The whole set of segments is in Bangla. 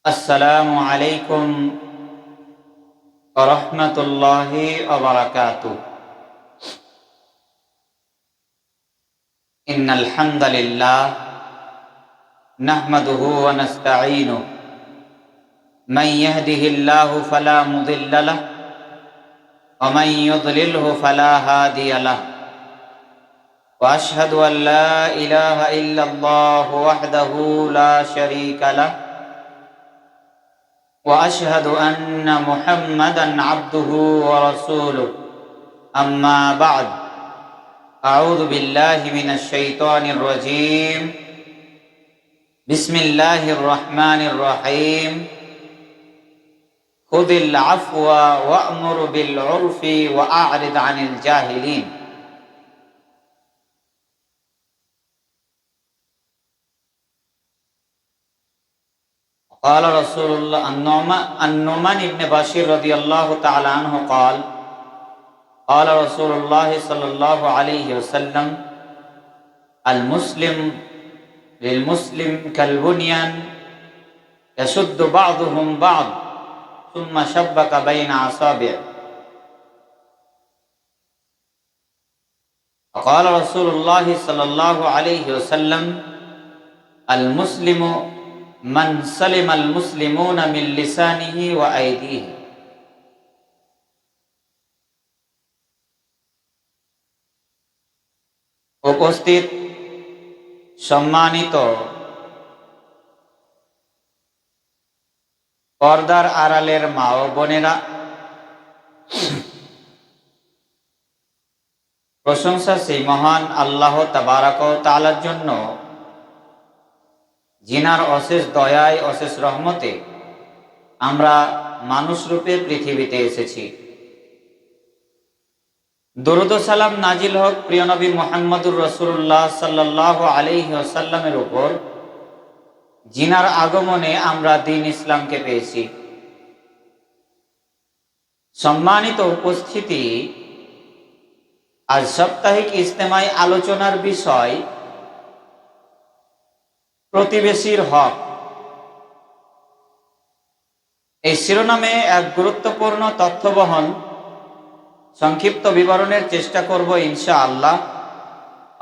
আসসালামু আলাইকুম ওয়া রাহমাতুল্লাহি ওয়া বারাকাতুহু। ইন্নাল হামদালিল্লাহ নাহমাদুহু ওয়া নাস্তাঈনুহু মান ইয়াহদিহিল্লাহু ফালা মুদিল্লা লাহু ওয়া মান ইউদ্লিলহু ফালা হাদিয়া লাহু ওয়া আশহাদু আল লা ইলাহা ইল্লাল্লাহু ওয়াহদাহু লা শারীকা লাহু ওয়া আশহাদু আন্না মুহাম্মাদান আবদুহু ওয়া রাসূলুহু আম্মা বা'দ। আউযু বিল্লাহি মিনাশ শাইতানির রাজীম। বিসমিল্লাহির রহমানির রহিম। খুযিল আফওয়া ওয়া'মুর বিল উরফি ওয়া আ'রিদ আনিল জাহিলিন। قال رسول الله النعمان بن بشير رضي الله تعالى عنه قال رسول الله صلى الله عليه وسلم المسلم للمسلم كالبنيان يشد بعضهم بعض ثم شبك بين أصابعه. قال رسول الله صلى الله عليه وسلم المسلم من سلم المسلمون من لسانه وأيديه. উপস্থিত সম্মানিত পর্দার আড়ালের মা ও বোনেরা, প্রশংসা সেই মহান আল্লাহ তাবারাক ওয়া তাআলার জন্য, যিনার অশেষ দয়ায় অশেষ রহমতে আমরা মানুষ রূপে পৃথিবীতে এসেছি। দরুদ ও সালাম নাজিল হোক প্রিয় নবী মুহাম্মদুর রাসূলুল্লাহ সাল্লাল্লাহু আলাইহি ওয়াসাল্লামের উপর, যিনার আগমনে আমরা দ্বীন ইসলামকে পেয়েছি। সম্মানিত উপস্থিতি, আজ সাপ্তাহিক ইজতেমাই আলোচনার বিষয় প্রতিবেশীর হক। এই শিরোনামে এক গুরুত্বপূর্ণ তথ্যবহন সংক্ষিপ্ত বিবরণের চেষ্টা করব ইনশাআল্লাহ।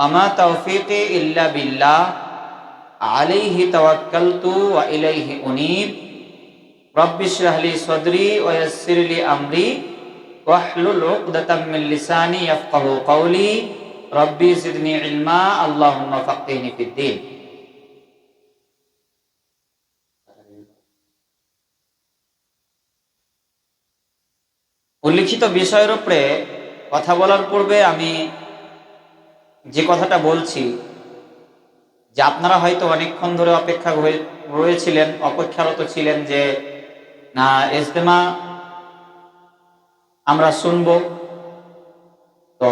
আমা তাওফীকি ইল্লা বিল্লাহ, আলাইহি তাওয়াক্কালতু ওয়া ইলাইহি উনীব। রব্বি ইশরাহ লি সাদরি ওয়া ইয়াসসির লি আমরি ওয়াহলুল উকদাতাম মিন লিসানি ইয়াফকাহু কওলি। রব্বি জিদনি ইলমা, আল্লাহুম্মা ফাক্কিহনি ফিদ্দীন। উল্লিখিত বিষয়ের উপরে কথা বলার পূর্বে আমি যে কথাটা বলছি, যে আপনারা হয়তো অনেকক্ষণ ধরে অপেক্ষারত ছিলেন যে না ইজতেমা আমরা শুনব। তো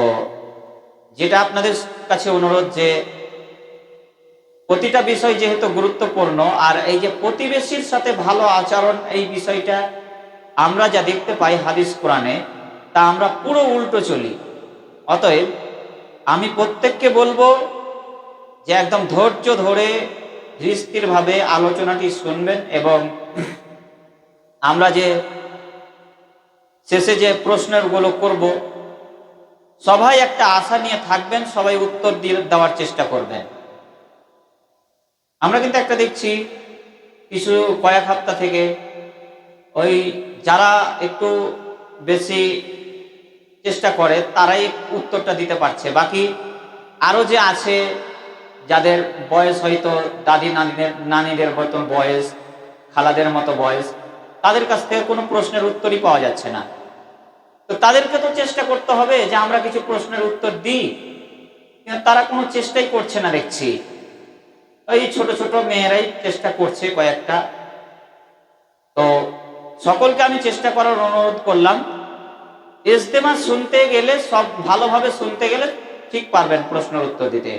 যেটা আপনাদের কাছে অনুরোধ, যে প্রতিটা বিষয় যেহেতু গুরুত্বপূর্ণ, আর এই যে প্রতিবেশীর সাথে ভালো আচরণ, এই বিষয়টা আমরা যা দেখতে পাই হাদিস কোরআনে, তা আমরা পুরো উল্টো চলি। অতএব আমি প্রত্যেককে বলবো যে একদম ধৈর্য ধরে ধীরস্থিরভাবে আলোচনাটি শুনবেন, এবং আমরা যে শেষে যে প্রশ্নগুলো করব, সবাই একটা আশা নিয়ে থাকবেন, সবাই উত্তর দেওয়ার চেষ্টা করবেন। আমরা কিন্তু একটা দেখছি কয়েক সপ্তাহ থেকে ওই যারা একটু বেশি চেষ্টা করে তারাই উত্তরটা দিতে পারছে, বাকি আরো যে আছে যাদের বয়স হয়তো দাদি নানিদের মতো বয়স, খালাদের মতো বয়স, তাদের কাছ থেকে কোনো প্রশ্নের উত্তরই পাওয়া যাচ্ছে না। তো তাদেরকে তো চেষ্টা করতে হবে যে আমরা কিছু প্রশ্নের উত্তর দিই, কিন্তু তারা কোনো চেষ্টাই করছে না দেখছি। ওই ছোট ছোট মেয়েরাই চেষ্টা করছে কয়েকটা। তো সকলকে আমি চেষ্টা করার অনুরোধ করলাম, ইজতেমা শুনতে গেলে সব ভালোভাবে শুনতে গেলে ঠিক পারবেন প্রশ্নের উত্তর দিতে।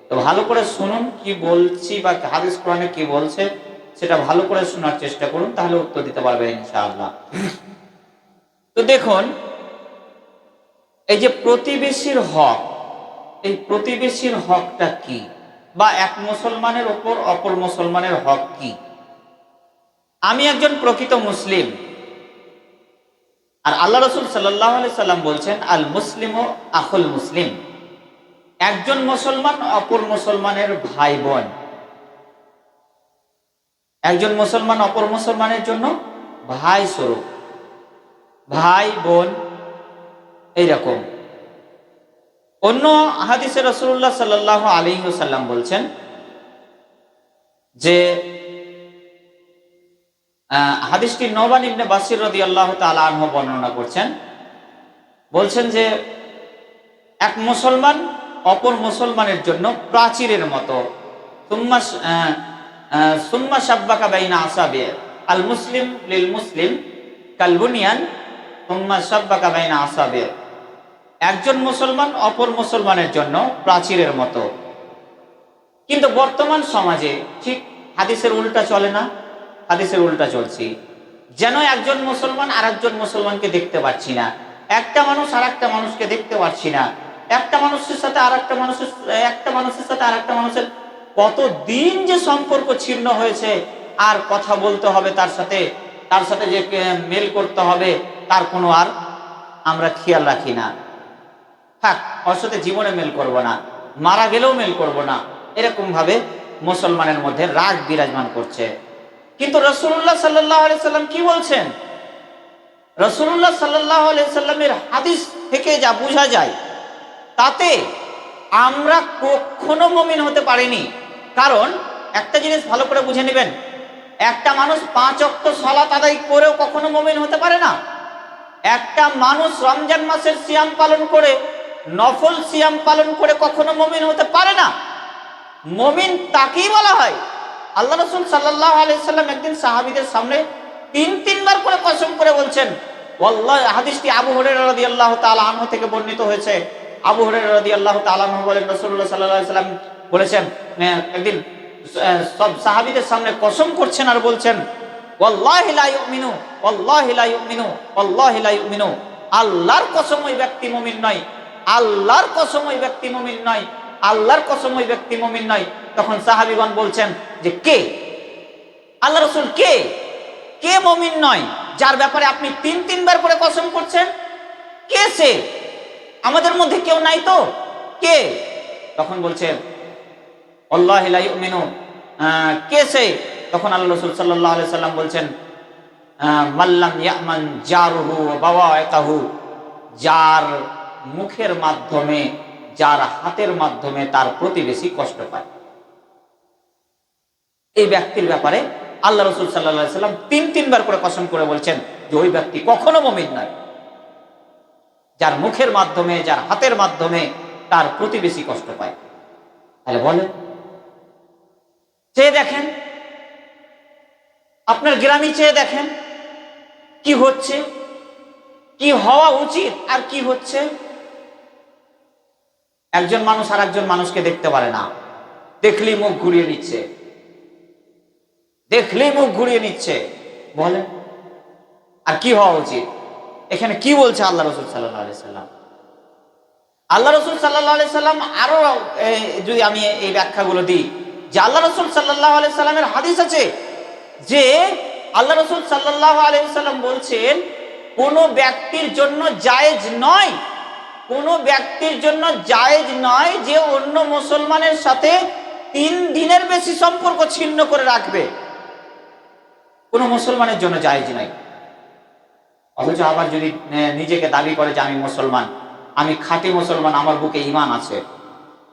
তো ভালো করে শুনুন কি বলছি, বা হাদিস কোরআনে কি বলছে সেটা ভালো করে শোনার চেষ্টা করুন, তাহলে উত্তর দিতে পারবেন ইনশাআল্লাহ। তো দেখুন, এই যে প্রতিবেশীর হক, এই প্রতিবেশীর হকটা কি, বা এক মুসলমানের ওপর অপর মুসলমানের হক কি? আমি একজন প্রকৃত মুসলিম। আর আল্লাহ রাসূল সাল্লাল্লাহু আলাইহি সাল্লাম বলছেন, আল মুসলিমু আখুল মুসলিম, একজন মুসলমান অপর মুসলমানের ভাই বোন। একজন মুসলমান অপর মুসলমানের জন্য ভাই স্বরূপ, ভাই বোন এইরকম। অন্য হাদিসে রাসূলুল্লাহ সাল্লাল্লাহু আলাইহি ওয়াসাল্লাম বলছেন যে, হাদিসটি নোমান ইবনে বাশির রাদিয়াল্লাহু তাআলা আনহু বর্ণনা করছেন। বলছেন যে এক মুসলমান অপর মুসলমানের জন্য প্রাচীরের মতো। সুম্মা শাব্বাকা বাইনা আসাবি, আল মুসলিম লিল মুসলিম কাল বুনিয়ান সুম্মা শাব্বাকা বাইনা আসাবি। একজন মুসলমান অপর মুসলমানের জন্য প্রাচীরের মতো। কিন্তু বর্তমান সমাজে ঠিক হাদিসের উল্টা চলে না? হাদিসের উল্টা চলছি। যেন একজন মুসলমান আর একজন মুসলমানকে দেখতে পাচ্ছি না, একটা মানুষ আর একটা মানুষকে দেখতে পাচ্ছি না, একটা মানুষের সাথে আর একটা মানুষের কতদিন যে সম্পর্ক ছিন্ন হয়েছে, আর কথা বলতে হবে তার সাথে যে মেল করতে হবে তার কোনো আর আমরা খেয়াল রাখি না। থাক, ওর সাথে জীবনে মেল করব না, মারা গেলেও মেল করব না, এরকম ভাবে মুসলমানের মধ্যে রাগ বিরাজমান করছে। কিন্তু রাসূলুল্লাহ সাল্লাল্লাহু আলাইহি সাল্লাম কি বলছেন? রাসূলুল্লাহ সাল্লাল্লাহু আলাইহি সাল্লামের হাদিস থেকে যা বোঝা যায়, তাতে আমরা কখনো মুমিন হতে পারিনি। কারণ একটা জিনিস ভালো করে বুঝে নেবেন, একটা মানুষ 5 ওয়াক্ত সালাত আদায় করেও কখনো মুমিন হতে পারে না। একটা মানুষ রমজান মাসের সিয়াম পালন করে, নফল সিয়াম পালন করে কখনো মুমিন হতে পারে না। মুমিন তাকেই বলা হয়। আল্লাহ রাসূল সাল্লাল্লাহু আলাইহি সাল্লাম একদিন সাহাবীদের সামনে তিনবার করে কসম করে বলছেন, ওয়াল্লাহি, হাদিসটি আবু হুরায়রা রাদিয়াল্লাহু তাআলা আনহু থেকে বর্ণিত হয়েছে। আবু হুরায়রা রাদিয়াল্লাহু তাআলা আনহু বলেন, রাসূলুল্লাহ সাল্লাল্লাহু আলাইহি সাল্লাম বলেছেন, একদিন সব সাহাবীদের সামনে কসম করছেন আর বলছেন, ওয়াল্লাহি লা ইউমিনু, ওয়াল্লাহি লা ইউমিনু, ওয়াল্লাহি লা ইউমিনু, আল্লাহর কসম ওই ব্যক্তি মুমিন নয়, আল্লাহর কসম ওই ব্যক্তি মুমিন নয়, আল্লাহর কসম ওই ব্যক্তি মুমিন নয়। তখন সাহাবীগণ বলছেন যে কে? আল্লাহ রাসূল কে? কে মুমিন নয় যার ব্যাপারে আপনি তিনবার করে কসম করছেন? কে সে? আমাদের মধ্যে কেউ নাই তো? কে? তখন বলছেন আল্লাহি লা ইউমিনু, কে সে? তখন আল্লাহ রাসূল সাল্লাল্লাহু আলাইহি সাল্লাম বলছেন, মাল্লাম ইয়ামান জারুহু ওয়া বাওয়াইতাহু, যার মুখের মাধ্যমে, যার হাতের মাধ্যমে তার প্রতিবেশী কষ্ট পায়, এই ব্যক্তির ব্যাপারে আল্লাহ রাসূল সাল্লাল্লাহু আলাইহি সাল্লাম তিনবার করে কসম করে বলছেন যে ওই ব্যক্তি কখনো মুমিন নয়, যার মুখের মাধ্যমে, যার হাতের মাধ্যমে তার প্রতিবেশী কষ্ট পায়। তাহলে বলেন, চেয়ে দেখেন, আপনার গ্রামে চেয়ে দেখেন কি হচ্ছে, কি হওয়া উচিত আর কি হচ্ছে। একজন মানুষ আর একজন মানুষকে দেখতে পারে না, দেখলেই মুখ ঘুরিয়ে নিচ্ছে, দেখলেই মুখ ঘুরিয়ে নিচ্ছে। বলেন, আর কি হওয়া উচিত? এখানে কি বলছে আল্লাহ রাসূল সাল্লাল্লাহু আলাইহি সাল্লাম? আল্লাহ রাসূল সাল্লাল্লাহু আলাইহি সাল্লাম আরো, যদি আমি এই ব্যাখ্যাগুলো দিই, যে আল্লাহ রাসূল সাল্লাল্লাহু আলাইহি সাল্লামের হাদিস আছে যে আল্লাহ রাসূল সাল্লাল্লাহু আলাইহি সাল্লাম বলছেন, কোন ব্যক্তির জন্য জায়েজ নয়, কোন ব্যক্তির জন্য জায়েজ নয় যে অন্য মুসলমানের সাথে 3 দিনের বেশি সম্পর্ক ছিন্ন করে রাখবে। কোন মুসলমানের জন্য জায়েজ নাই। অথচ আবার যদি নিজেকে দাবি করে যে আমি মুসলমান, আমি খাঁটি মুসলমান, আমার বুকে ঈমান আছে,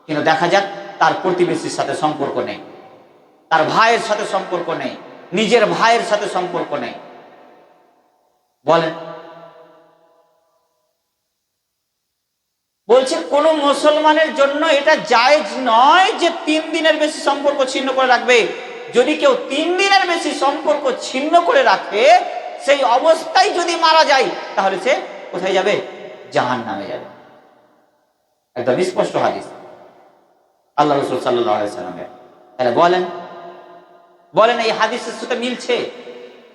কিন্তু দেখা যাক তার প্রতিবেশীর সাথে সম্পর্ক নেই, তার ভাইয়ের সাথে সম্পর্ক নেই, নিজের ভাইয়ের সাথে সম্পর্ক নেই। বলেন, বলছে কোন মুসলমানের জন্য এটা জায়েজ নয় যে 3 দিনের বেশি সম্পর্ক ছিন্ন করে রাখবে। যদি কেউ 3 দিনের বেশি সম্পর্ক ছিন্ন করে রাখে, সেই অবস্থায় যদি মারা যায়, তাহলে সে কোথায় যাবে? জাহান্নামে যাবে। একদম স্পষ্ট হাদিস আল্লাহ রাসূল সাল্লাল্লাহু আলাইহি সাল্লামের। তাহলে বলেন এই হাদিসের সাথে মিলছে?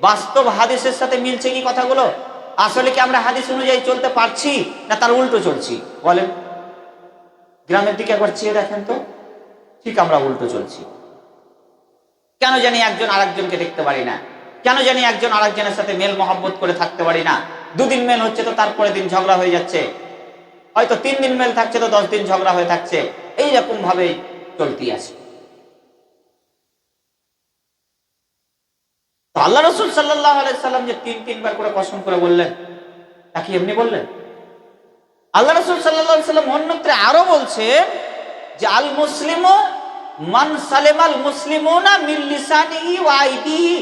বাস্তব হাদিসের সাথে মিলছে কি কথাগুলো? আসলে কি আমরা হাদিস অনুযায়ী চলতে পারছি, না তার উল্টো চলছি? বলেন, গ্রামের দিকে একবার চেয়ে দেখেন তো, ঠিক আমরা উল্টো চলছি। কেন জানি একজন আরেকজনকে দেখতে পারি না, কেন জানি একজন আরেকজনের সাথে মেল মহব্বত করে থাকতে পারি না। 2 দিন মেল হচ্ছে তো তারপরে দিন ঝগড়া হয়ে যাচ্ছে, হয়তো 3 দিন মেল থাকছে তো 10 দিন ঝগড়া হয়ে থাকছে, এইরকম ভাবে চলতি আছে। তো আল্লাহ রাসূল সাল্লাল্লাহু আলাইহি সাল্লাম যে 3বার করে কসম করে বললেন, তা কি এমনি বললেন? আল্লাহ রাসূল সাল্লাল্লাহু আলাইহি সাল্লাম অন্যত্রে আরো বলছেন যে আল মুসলিমু মান সালেমাল মুসলিমুনা মিন লিসানিহি ওয়া আইদিহি।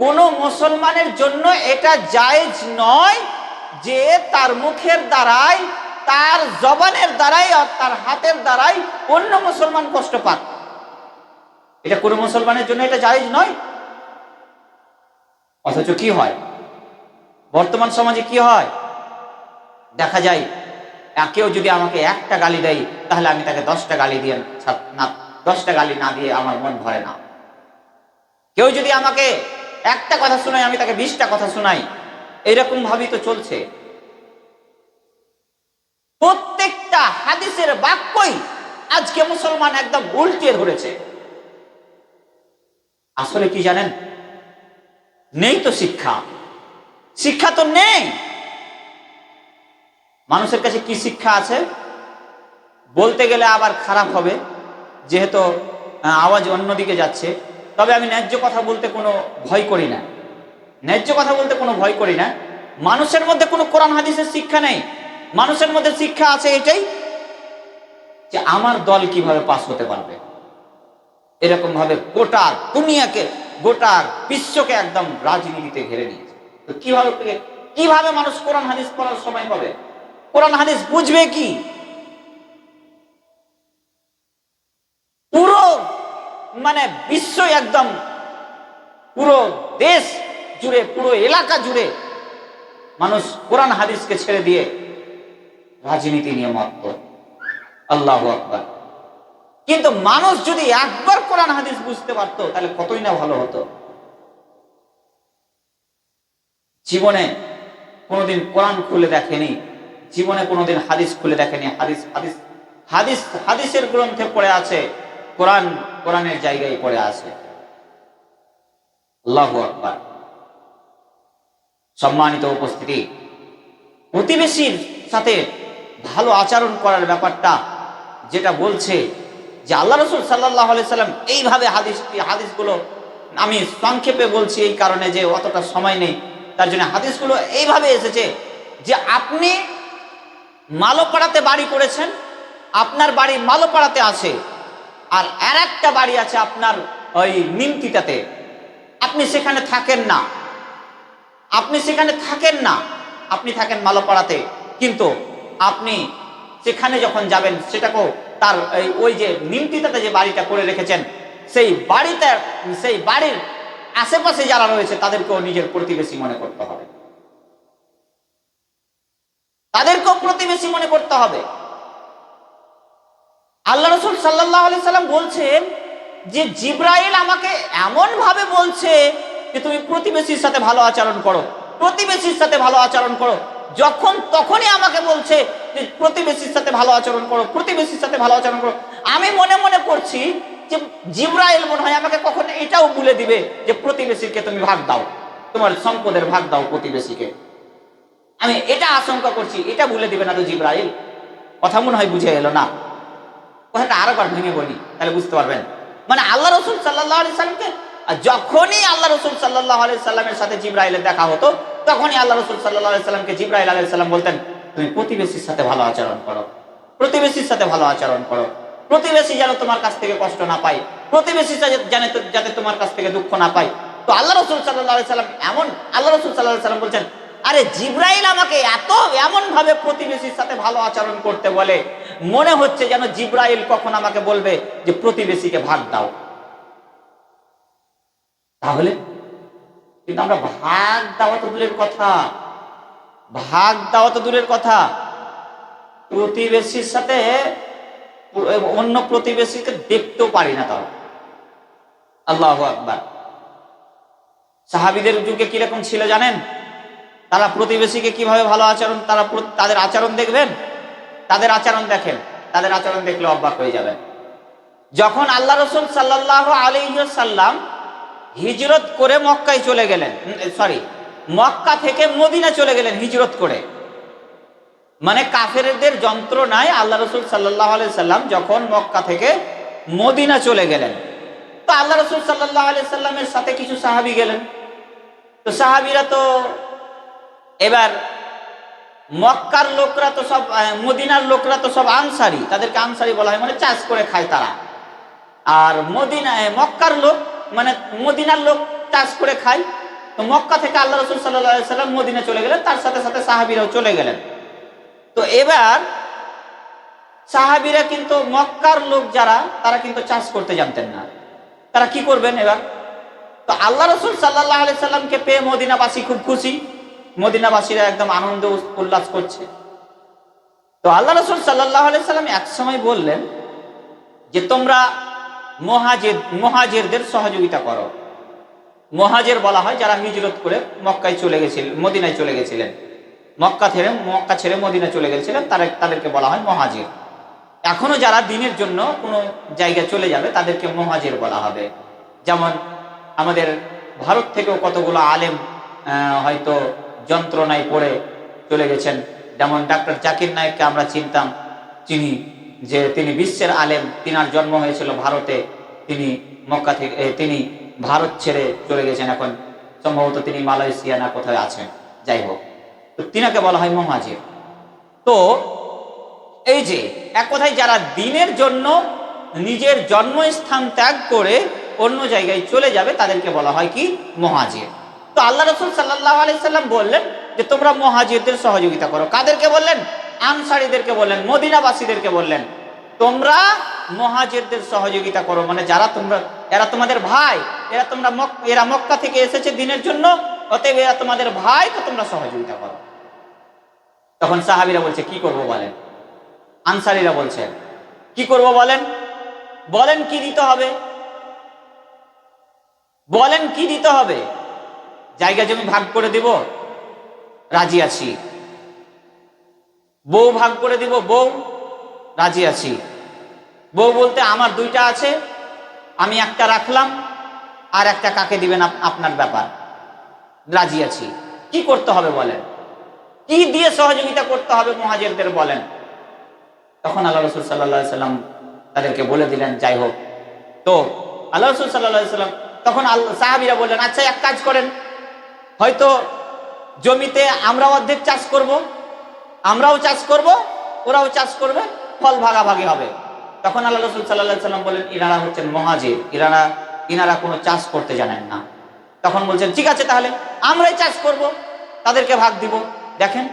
কোন মুসলমানের জন্য এটা জায়েজ নয় যে তার মুখের দ্বারাই, তার জবানের দ্বারাই আর তার হাতের দ্বারাই অন্য মুসলমান কষ্ট পাক। এটা কোন মুসলমানের জন্য এটা জায়েজ নয়। অথচ কি হয় বর্তমান সমাজে, কি হয় দেখা যায়, কেউ যদি আমাকে একটা গালি দেয় তাহলে আমি তাকে 10টা গালি দিয়ে না, 10টা গালি না দিয়ে আমার মন ভরে না। কেউ যদি আমাকে একটা কথা শোনায় আমি তাকে 20টা কথা শোনাই, এরকম ভাবেই তো চলছে। প্রত্যেকটা হাদিসের বাক্যই আজকে মুসলমান একদম উল্টে ধরেছে। আসলে কি জানেন, নেই তো শিক্ষা, শিক্ষা তো নেই। মানুষের কাছে কি শিক্ষা আছে বলতে গেলে আবার খারাপ হবে, যেহেতু আওয়াজ অন্যদিকে যাচ্ছে। তবে আমি ন্যায্য কথা বলতে কোনো ভয় করি না, ন্যায্য কথা বলতে কোনো ভয় করি না। মানুষের মধ্যে কোনো কোরআন হাদিসের শিক্ষা নেই, মানুষের মধ্যে শিক্ষা আছে এটাই যে আমার দল কিভাবে পাস হতে পারবে। এরকম ভাবে গোটা দুনিয়াকে, গোটা বিশ্বকে একদম রাজনীতিতে ঘিরে নিয়েছে। তো কিভাবে মানুষ কোরআন হাদিস পড়ার সময় পাবে? কোরআন হাদিস বুঝবে কি? পুরো মানে বিশ্ব, একদম পুরো দেশ জুড়ে, পুরো এলাকা জুড়ে মানুষ কোরআন হাদিসকে ছেড়ে দিয়ে রাজনীতি নিয়ে মত্ত। আল্লাহু আকবার। কিন্তু মানুষ যদি একবার কোরআন হাদিস বুঝতে পারতো তাহলে কতই না ভালো হতো। জীবনে কোনোদিন কোরআন খুলে দেখেনি, জীবনে কোনোদিন হাদিস খুলে দেখেনি, হাদিস হাদিস হাদিস হাদিসের গ্রন্থে পড়ে আছে, কোরআন কোরআনের জায়গায় পড়ে আছে। আল্লাহু আকবার। সম্মানিত উপস্থিতি, প্রতিবেশীর সাথে ভালো আচরণ করার ব্যাপারটা যেটা বলছে যে আল্লাহ রাসূল সাল্লাল্লাহু আলাইহি সাল্লাম এইভাবে হাদিসগুলো, আমি সংক্ষেপে বলছি এই কারণে যে অতটা সময় নেই, তার জন্য হাদিসগুলো এইভাবে এসেছে যে আপনি মালোপাড়াতে বাড়ি করেছেন, আপনার বাড়ি মালোপাড়াতে আছে, আর একটা বাড়ি আছে আপনার ওই নিমতিটাতে, আপনি সেখানে থাকেন না, আপনি সেখানে থাকেন না, আপনি থাকেন মালোপাড়াতে, কিন্তু আপনি সেখানে যখন যাবেন সেটাকেও তার ওই যে নিমতিটাতে যে বাড়িটা করে রেখেছেন সেই বাড়িতে, সেই বাড়ির আশেপাশে যারা রয়েছে তাদেরকেও নিজের প্রতিবেশী মনে করতে হবে, তাদেরকেও প্রতিবেশী মনে করতে হবে। আল্লাহ রাসূল সাল্লাল্লাহু আলাইহি সাল্লাম বলছেন যে জিবরাইল আমাকে এমন ভাবে বলছে যে তুমি প্রতিবেশীর সাথে ভালো আচরণ করো, প্রতিবেশীর সাথে ভালো আচরণ করো। যখন তখনই আমাকে বলছে যে প্রতিবেশীর সাথে ভালো আচরণ করো, প্রতিবেশীর সাথে ভালো আচরণ করো। আমি মনে মনে করছি যে জিবরাইল মনে হয় আমাকে কখন এটাও বলে দিবে যে প্রতিবেশীকে তুমি ভাগ দাও, তোমার সম্পদের ভাগ দাও প্রতিবেশীকে। আমি এটা আশঙ্কা করছি, এটা বলে দিবে না তো জিবরাইল? কথা মনে হয় বুঝে এলো না? কথাটা আরেকবার ভেঙে বলি তাহলে বুঝতে পারবেন। মানে আল্লাহ রাসূল সাল্লাল্লাহু আলাইহি সাল্লামকে, যখনই আল্লাহ রাসূল সাল্লাল্লাহু আলাইহি সাল্লামের সাথে জিবরাইলের দেখা হতো তখনই আল্লাহ রাসূল সাল্লাল্লাহু আলাইহি সাল্লামকে জিবরাইল আলাইহিস সালাম বলতেন তুমি প্রতিবেশীর সাথে ভালো আচরণ করো, প্রতিবেশীর সাথে ভালো আচরণ করো, প্রতিবেশী যেন তোমার কাছ থেকে কষ্ট না পায়, প্রতিবেশী যাতে তোমার কাছ থেকে দুঃখ না পায়। তো আল্লাহ রাসূল সাল্লাল্লাহু আলাইহি সাল্লাম এমন, আল্লাহ রাসূল সাল্লাল্লাহু আলাইহি সাল্লাম বলছেন আরে জিবরাইল আমাকে এমন ভাবে প্রতিবেশীর সাথে ভালো আচরণ করতে বলে, মনে হচ্ছে যেন জিবরাইল কখন আমাকে বলবে যে প্রতিবেশীকে ভাগ দাও। তাহলে কিন্তু আমরা ভাগ দেওয়া তো দূরের কথা, ভাগ দেওয়া তো দূরের কথা, প্রতিবেশীর সাথে অন্য প্রতিবেশীকে দেখতেও পারি না। তাও আল্লাহু আকবার। সাহাবীদের যুগে কিরকম ছিল জানেন? তারা প্রতিবেশীকে কিভাবে ভালো আচরণ, তাদের আচরণ দেখবেন, তাদের আচরণ দেখেন, তাদের আচরণ দেখলে অবাক হয়ে যাবেন। যখন আল্লাহ রাসূল সাল্লাল্লাহু আলাইহি ওয়াসাল্লাম হিজরত করে মক্কায় চলে গেলেন, মক্কা থেকে মদিনা চলে গেলেন হিজরত করে। মানে কাফেরদের যন্ত্রণায় আল্লাহ রসুল সাল্লাল্লাহু আলাইহি সাল্লাম যখন মক্কা থেকে মদিনা চলে গেলেন, তো আল্লাহ রসুল সাল্লাল্লাহু আলাইহি সাল্লামের সাথে কিছু সাহাবী গেলেন। তো সাহাবীরা তো এবার মক্কার লোকরা তো সব, মদিনার লোকরা তো সব আনসারি, তাদেরকে আনসারি বলা হয়, মানে চাষ করে খায় তারা। আর মক্কার লোক মানে মদিনার লোক চাষ করে খায়। তো মক্কা থেকে আল্লাহ রসুল সাল্লাল্লাহু আলাইহি সাল্লাম মদিনা চলে গেলেন, তার সাথে সাথে সাহাবীরাও চলে গেলেন। তো এবার সাহাবীরা কিন্তু মক্কার লোক যারা, তারা কিন্তু চাষ করতে জানতেন না, তারা কি করবেন এবার? তো আল্লাহ রসুল সাল্লাল্লাহু আলাইহি সাল্লামকে পেয়ে মদিনাবাসী খুব খুশি, মদিনাবাসীরা একদম আনন্দ উল্লাস করছে। তো আল্লাহ রসুল সাল্লাল্লাহু আলাইহি সাল্লাম এক সময় বললেন যে তোমরা মুহাজিরদের সহযোগিতা করো। মুহাজির বলা হয় যারা হিজরত করে মক্কায় চলে গেছিলেন, মদিনায় চলে গেছিলেন, মক্কা ছেড়ে মদিনা চলে গেছিলেন, তাদেরকে বলা হয় মুহাজির। এখনো যারা দিনের জন্য কোনো জায়গায় চলে যাবে তাদেরকে মুহাজির বলা হবে। যেমন আমাদের ভারত থেকেও কতগুলো আলেম হয়তো যন্ত্রণায় পড়ে চলে গেছেন। যেমন ডাক্তার জাকির নায়েককে আমরা চিনি যে তিনি বিশ্বের আলেম, তিনার জন্ম হয়েছিল ভারতে, তিনি মক্কা থেকে তিনি ভারত ছেড়ে চলে গেছেন, এখন সম্ভবত তিনি মালয়েশিয়া না কোথায় আছেন, যাই হোক, তো তিনাকে বলা হয় মুহাজির। তো এই যে এক কথায় যারা দিনের জন্য নিজের জন্মস্থান ত্যাগ করে অন্য জায়গায় চলে যাবে তাদেরকে বলা হয় কি? মুহাজির। তো আল্লাহ রাসূল সাল্লাল্লাহু আলাইহি সাল্লাম বললেন যে তোমরা মুহাজিরদের সহযোগিতা করো। কাদেরকে বললেন? আনসারীদেরকে বললেন, মদিনাবাসীদেরকে বললেন তোমরা মুহাজিরদের সহযোগিতা করো। মানে এরা তোমাদের ভাই, এরা মক্কা থেকে এসেছে দিনের জন্য, অতএব এরা তোমাদের ভাই, তো তোমরা সহযোগিতা করো। তখন সাহাবীরা বলছে কি করব বলেন? আনসারীরা বলছেন কি করব বলেন? বলেন কি দিতে হবে? বলেন কি দিতে হবে? জায়গা জমি ভাগ করে দিব, রাজি আছি। বউ ভাগ করে দিব, বউ, রাজি আছি। বউ বলতে আমার দুইটা আছে, আমি একটা রাখলাম, আর একটা কাকে দিবেন আপনার ব্যাপার, রাজি আছি। কি করতে হবে বলেন? কি দিয়ে সহযোগিতা করতে হবে মুহাজিরদের বলেন? তখন আল্লাহ রাসূল সাল্লাল্লাহু আলাইহি সাল্লাম তাদেরকে বলে দিলেন। যাই হোক, তো আল্লাহ রাসূল সাল্লাল্লাহু আলাইহি সাল্লাম তখন সাহাবীরা বললেন আচ্ছা এক কাজ করেন, হয়তো জমিতে আমরা অর্ধেক চাষ করব, আমরাও চাষ করব, ওরাও চাষ করবে, ফল ভাগাভাগি হবে। তখন আল্লাহ রাসূল সাল্লাল্লাহু আলাইহি সাল্লাম বলেন ইনারা হচ্ছেন মুহাজির, ইনারা কোনো চাষ করতে জানেন না। তখন বলছেন ঠিক আছে, তাহলে আমরাই চাষ করব, তাদেরকে ভাগ দিব। দেখেন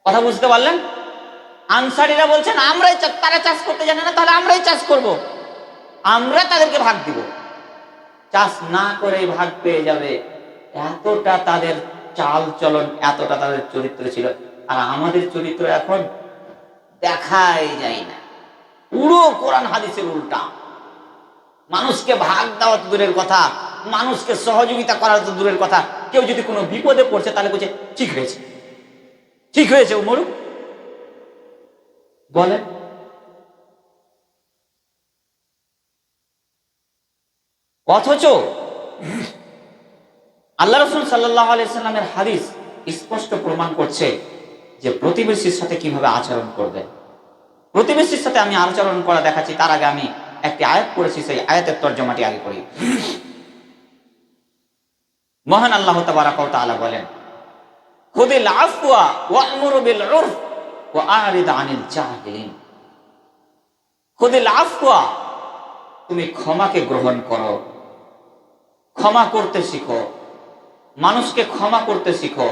কথা বুঝতে পারলেন? আনসারীরা বলছেন তারা চাষ করতে জানে না, তাহলে আমরাই চাষ করব, আমরা তাদেরকে ভাগ দিব। চাষ না করে ভাগ পেয়ে যাবে, এতটা তাদের চাল চলন, এতটা তাদের চরিত্র ছিল। আর আমাদের চরিত্র এখন দেখাই যায় না, পুরো কোরআন হাদিসের উল্টা। মানুষকে ভাগ দেওয়া তো দূরের কথা, মানুষকে সহযোগিতা করা তো দূরের কথা, কেউ যদি কোনো বিপদে পড়ছে তাহলে বলছে ঠিক হয়েছে, ঠিক হয়েছে, ও মরুক। বলেন অথচ আল্লাহ রাসূল সাল্লাল্লাহু আলাইহি সাল্লামের হাদিস স্পষ্ট প্রমাণ করছে যে প্রতিবেশীর সাথে কিভাবে আচরণ করবে। প্রতিবেশীর সাথে আমি আচরণ করা দেখাচ্ছি, তার আগে আমি একটি আয়াত পড়েছি, সেই আয়াতের তরজমাটি আগে করি। মহান আল্লাহ তাবারাক ওয়া তাআলা বলেন খুযিল আফওয়া ওয়া'মুর বিল উরফ ওয়া আ'রিদ আনিল জাহিলিন। খুযিল আফওয়া, তুমি ক্ষমাকে গ্রহণ করো, ক্ষমা করতে শিখো, মানুষকে ক্ষমা করতে শিখো।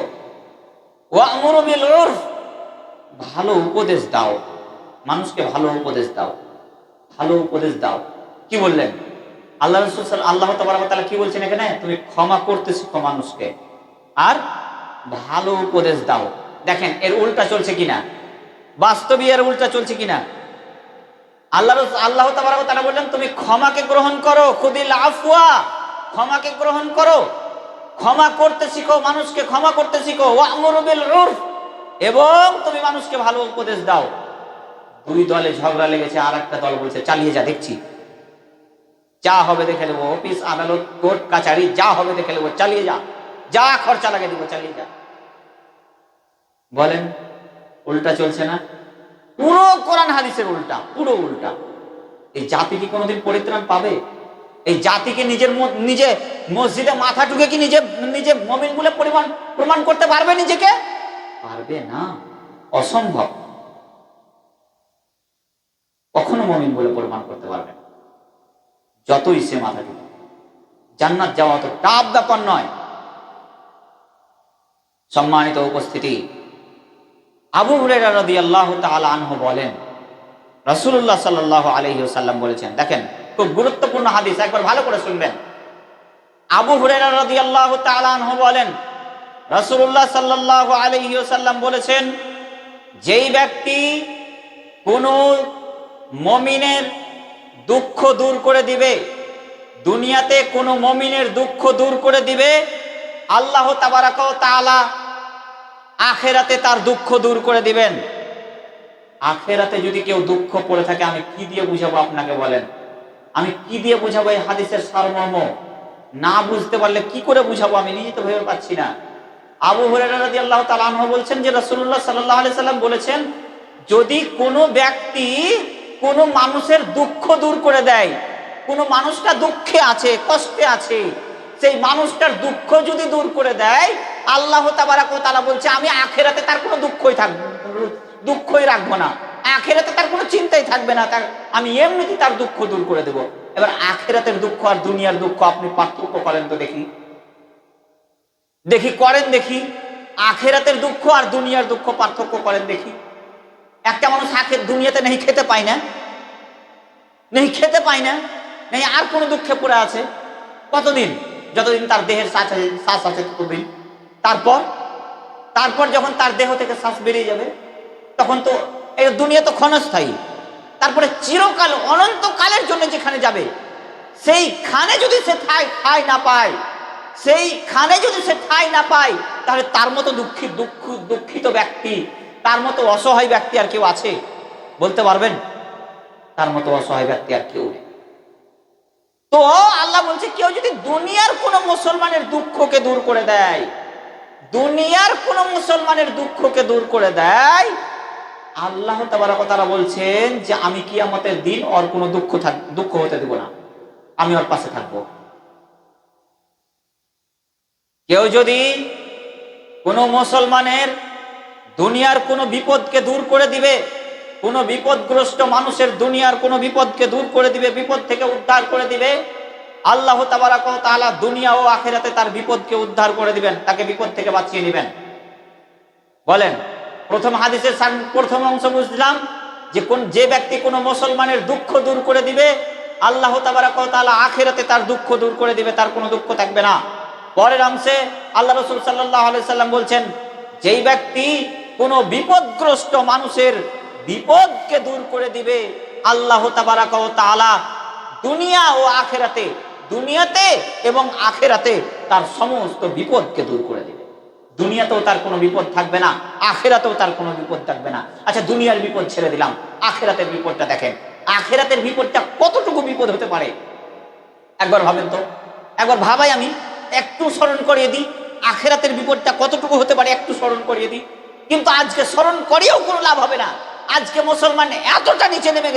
ওয়া'মুর বিল উরফ, ভালো উপদেশ দাও, মানুষকে ভালো উপদেশ দাও, ভালো উপদেশ দাও। কি বললেন আল্লাহ রাসূল আল্লাহ তাবারাক ওয়া তাআলা? কি বলছেন এখানে? তুমি ক্ষমা করতে শিখো মানুষকে, আর ভালো উপদেশ দাও। দেখেন এর উল্টা চলছে কিনা, বাস্তবে এর উল্টা চলছে কিনা। আল্লাহ তাবারাক ওয়া তাআলা বললেন তুমি ক্ষমাকে গ্রহণ করো, খুদিল আফওয়া, ক্ষমাকে গ্রহণ করো, ক্ষমা করতে শিখো, মানুষকে ক্ষমা করতে শিখো। ওয়া'মুর বিল উরফ, এবং তুমি মানুষকে ভালো উপদেশ দাও। দুই দলে ঝগড়া লেগেছে, আর একটা দল বলছে চালিয়ে যা, দেখছি যা হবে দেখে নেবো, অফিস আদালত কোর্ট কাছারি যা হবে দেখে নেবো, চালিয়ে যা, যা খরচা লাগে দিব চালিয়ে যা। বলেন উল্টা চলছে না? পুরো কোরআন হাদিসের উল্টা, পুরো উল্টা। এই জাতি কি কোনোদিন পরিত্রাণ পাবে? এই জাতিকে নিজে মসজিদে মাথা টুকে কি নিজে নিজে মুমিন বলে প্রমাণ করতে পারবে? নিজেকে পারবে না, অসম্ভব। কখনো মুমিন বলে প্রমাণ করতে পারবে না, যতই সে মাথা টুকে। জান্নাত যাওয়া তো টাফ ব্যাপার নয়। সম্মানিত উপস্থিতি, আবু হুরায়রা রাদিয়াল্লাহু তাআলা আনহু বলেন, রাসূলুল্লাহ সাল্লাল্লাহু আলাইহি ওয়াসাল্লাম বলেছেন, দেখেন খুব গুরুত্বপূর্ণ হাদিস, একবার ভালো করে শুনবেন। আবু হুরায়রা রাদিয়াল্লাহু তাআলা আনহু বলেন, রাসূলুল্লাহ সাল্লাল্লাহু আলাইহি ওয়াসাল্লাম বলেছেন, যেই ব্যক্তি কোন মুমিনের দুঃখ দূর করে দিবে, দুনিয়াতে কোন মুমিনের দুঃখ দূর করে দিবে, আল্লাহ তাবারাক ওয়া তাআলা আখিরাতে তার দুঃখ দূর করে দিবেন। আখিরাতে যদি কেউ দুঃখ পড়ে থাকে, আমি কি দিয়ে বুঝাবো আপনাকে? বলেন, আমি কি দিয়ে বুঝাবো এই হাদিসের সারমর্ম? না বুঝতে পারলে কি করে বুঝাবো? আমি নিজে তো ভেবে পাচ্ছি না। আবু হুরায়রা রাদিয়াল্লাহু তাআলা আনহু বলছেন যে রাসূলুল্লাহ সাল্লাল্লাহু আলাইহি সাল্লাম বলেছেন, যদি কোনো ব্যক্তি কোনো মানুষের দুঃখ দূর করে দেয়, কোনো মানুষটা দুঃখে আছে, কষ্টে আছে, সেই মানুষটার দুঃখ যদি দূর করে দেয়, আল্লাহ তাবারাক ওয়া তাআলা বলছে, আমি আখিরাতে তার কোনো দুঃখই রাখবো না, আখিরাতে তার কোনো চিন্তাই থাকবে না, তার আমি এমনিতেই তার দুঃখ দূর করে দেব। এবার আখিরাতের দুঃখ আর দুনিয়ার দুঃখ আপনি পার্থক্য করেন তো দেখি, করেন দেখি। আখিরাতের দুঃখ আর দুনিয়ার দুঃখ পার্থক্য করেন দেখি। একটা মানুষ দুনিয়াতে নেই খেতে পায় না, নেই আর কোনো দুঃখে পড়ে আছে কতদিন? যতদিন তার দেহের শ্বাস আছে ততদিন। তারপর যখন তার দেহ থেকে শ্বাস বেরিয়ে যাবে, তখন তো এই দুনিয়া তো ক্ষণস্থায়ী। তারপরে চিরকাল অনন্তকালের জন্য যেখানে যাবে, সেইখানে যদি সে ঠাঁই না পায়, তাহলে তার মতো দুঃখিত ব্যক্তি, তার মতো অসহায় ব্যক্তি আর কেউ আছে? বলতে পারবেন? তার মতো অসহায় ব্যক্তি আর কেউ নেই। তো আল্লাহ বলছে, কেউ যদি দুনিয়ার কোন মুসলমানের দুঃখকে দূর করে দেয়, আল্লাহ তাবারক ওয়া তাআলা বলছেন যে আমি কিয়ামতের দিন ওর কোনো দুঃখ হতে দেব না, আমি ওর পাশে থাকবো। কেউ যদি কোনো মুসলমানের দুনিয়ার কোনো বিপদকে দূর করে দিবে, কোনো বিপদগ্রস্ত মানুষের দুনিয়ার কোনো বিপদকে দূর করে দিবে, বিপদ থেকে উদ্ধার করে দিবে, আল্লাহ তাবারক ওয়া তাআলা দুনিয়া ও আখিরাতে তার বিপদকে উদ্ধার করে দিবেন, তাকে বিপদ থেকে বাঁচিয়ে নেবেন। বলেন, প্রথম হাদিসের প্রথম অংশ বুঝলাম যে ব্যক্তি কোনো মুসলমানের দুঃখ দূর করে দিবে, আল্লাহ তাবারক ওয়া তাআলা আখিরাতে তার দুঃখ দূর করে দিবে, তার কোনো দুঃখ থাকবে না। পরের অংশে আল্লাহ রাসূল সাল্লাল্লাহু আলাইহি সাল্লাম বলছেন, যেই ব্যক্তি কোনো বিপদগ্রস্ত মানুষের বিপদকে দূর করে দিবে, আল্লাহ তাবারক ওয়া তাআলা দুনিয়া ও আখিরাতে, দুনিয়াতে এবং আখিরাতে তার সমস্ত বিপদকে দূর করে দিবে। দুনিয়াতেও তার কোনো বিপদ থাকবে না, আখিরাতেও তার কোনো বিপদ থাকবে না। আচ্ছা, দুনিয়ার বিপদ ছেড়ে দিলাম, আখিরাতের বিপদটা দেখেন। আখিরাতের বিপদটা কতটুকু বিপদ হতে পারে একবার ভাবেন তো, একবার ভাবাই, আমি একটু স্মরণ করিয়ে দিই আখিরাতের বিপদটা কতটুকু হতে পারে, একটু স্মরণ করিয়ে দিই। কিন্তু আজকে স্মরণ করিয়েও কোনো লাভ হবে না। আজকে মুসলমান এতটা নিচে নেমে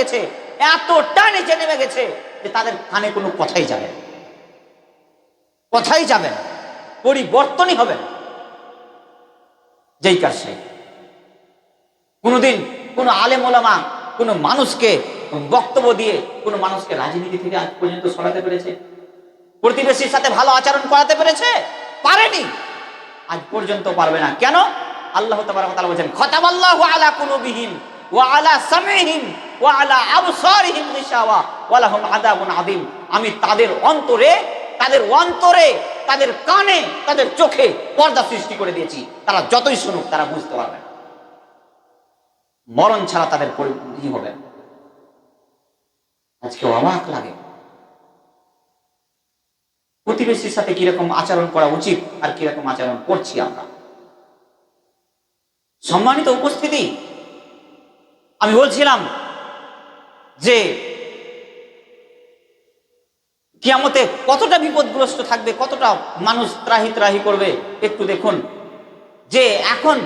গেছে যে তাদের কানে কোনো কথাই যাবে না, পরিবর্তনই হবে না। যেই কাজ সেই। কোনোদিন কোনো আলেম ওলামা কোনো মানুষকে বক্তব্য দিয়ে কোনো মানুষকে রাজনীতি থেকে আজ পর্যন্ত সরাতে পেরেছে? প্রতিবেশীর সাথে ভালো আচরণ করাতে পেরেছে? পারেনি, আজ পর্যন্ত পারবে না। কেন? আল্লাহ তাবারক ওয়া তাআলা বলেন, খাতামাল্লাহু আলা কুলুবিহিম ওয়া আলা সামিহিম ওয়া আলা আবসারিহিম গিশাওয়া ওয়া লাহুম আযাবুন আযীম। আমি তাদের অন্তরে, তাদের কানে, তাদের চোখে পর্দা সৃষ্টি করে দিয়েছি। তারা যতই শুনুক তারা বুঝতে পারবে না, মরণ ছাড়া তাদের কি হবে। আজকে অবাক লাগে প্রতিবেশীর সাথে কিরকম আচরণ করা উচিত আর কিরকম আচরণ করছি আমরা। সম্মানিত উপস্থিতি, আমি বলছিলাম যে কিয়ামতে কতটা বিপদগ্রস্ত থাকবে, কতটা মানুষ ত্রাহি ত্রাহি করবে একটু দেখুন। যে এখন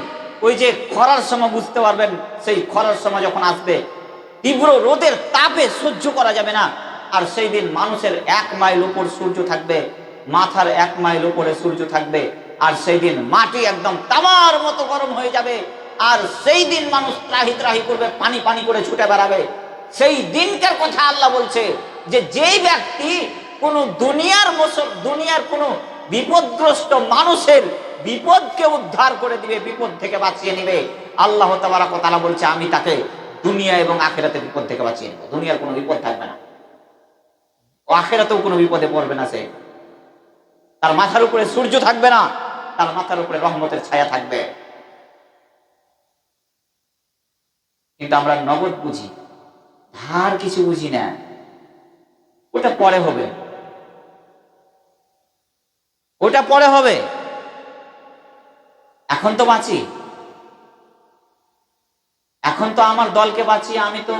ওই যে খরার সময় বুঝতে পারবেন, সেই খরার সময় যখন আসবে তীব্র রোদের তাপে সহ্য করা যাবে না। আর সেই দিন মানুষের 1 মাইল উপর সূর্য থাকবে, মাথার 1 মাইল উপরে সূর্য থাকবে। আর সেই দিন মাটি একদম তামার মতো গরম হয়ে যাবে। আর সেই দিন মানুষ ত্রাহি ত্রাহি করবে, পানি পানি করে ছুটে বেড়াবে। সেই দিনকার কথা আল্লাহ বলছে যে যেই ব্যক্তি কোন দুনিয়ার কোন বিপদগ্রস্ত মানুষের বিপদকে উদ্ধার করে দিবে, বিপদ থেকে বাঁচিয়ে নিবে, আল্লাহ তাবারক ওয়া তাআলা বলছে আমি তাকে দুনিয়া এবং আখিরাতে বিপদ থেকে বাঁচিয়ে নেব। দুনিয়ার কোনো বিপদ থাকবে না, আখিরাতেও কোনো বিপদে পড়বে না সে। তার মাথার উপরে সূর্য থাকবে না, তার মাথার উপরে রহমতের ছায়া থাকবে। কিন্তু আমরা নগদ বুঝি, ধার কিছু বুঝি না, ওটা পরে হবে, ওটা পরে হবে। এখন তো বাঁচি, এখন তো আমার দলকে বাঁচিয়ে আমি তো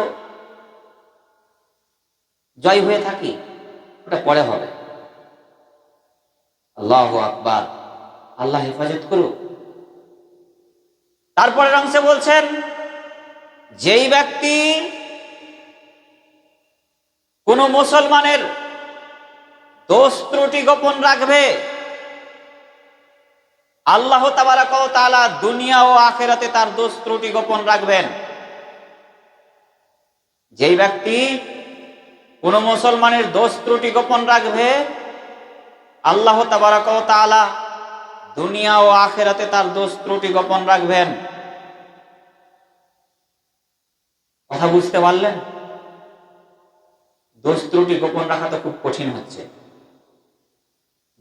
জয় হয়ে থাকি, ওটা পরে হবে। আল্লাহু আকবার, আল্লাহ হেফাজত করুক। তারপরের অংশে বলছেন যেই ব্যক্তি কোন মুসলমানের দোষ ত্রুটি গোপন রাখবে, আল্লাহ তাবারক ওয়া তাআলা দুনিয়া ও আখিরাতে তার দোষ ত্রুটি গোপন রাখবেন। যেই ব্যক্তি কোন মুসলমানের দোষ ত্রুটি গোপন রাখবে, আল্লাহ তাবারক ওয়া তাআলা দুনিয়া ও আখিরাতে তার দোষ ত্রুটি গোপন রাখবেন। কথা বুঝতে পারলেন? দোষ ত্রুটি গোপন রাখা তো খুব কঠিন হচ্ছে।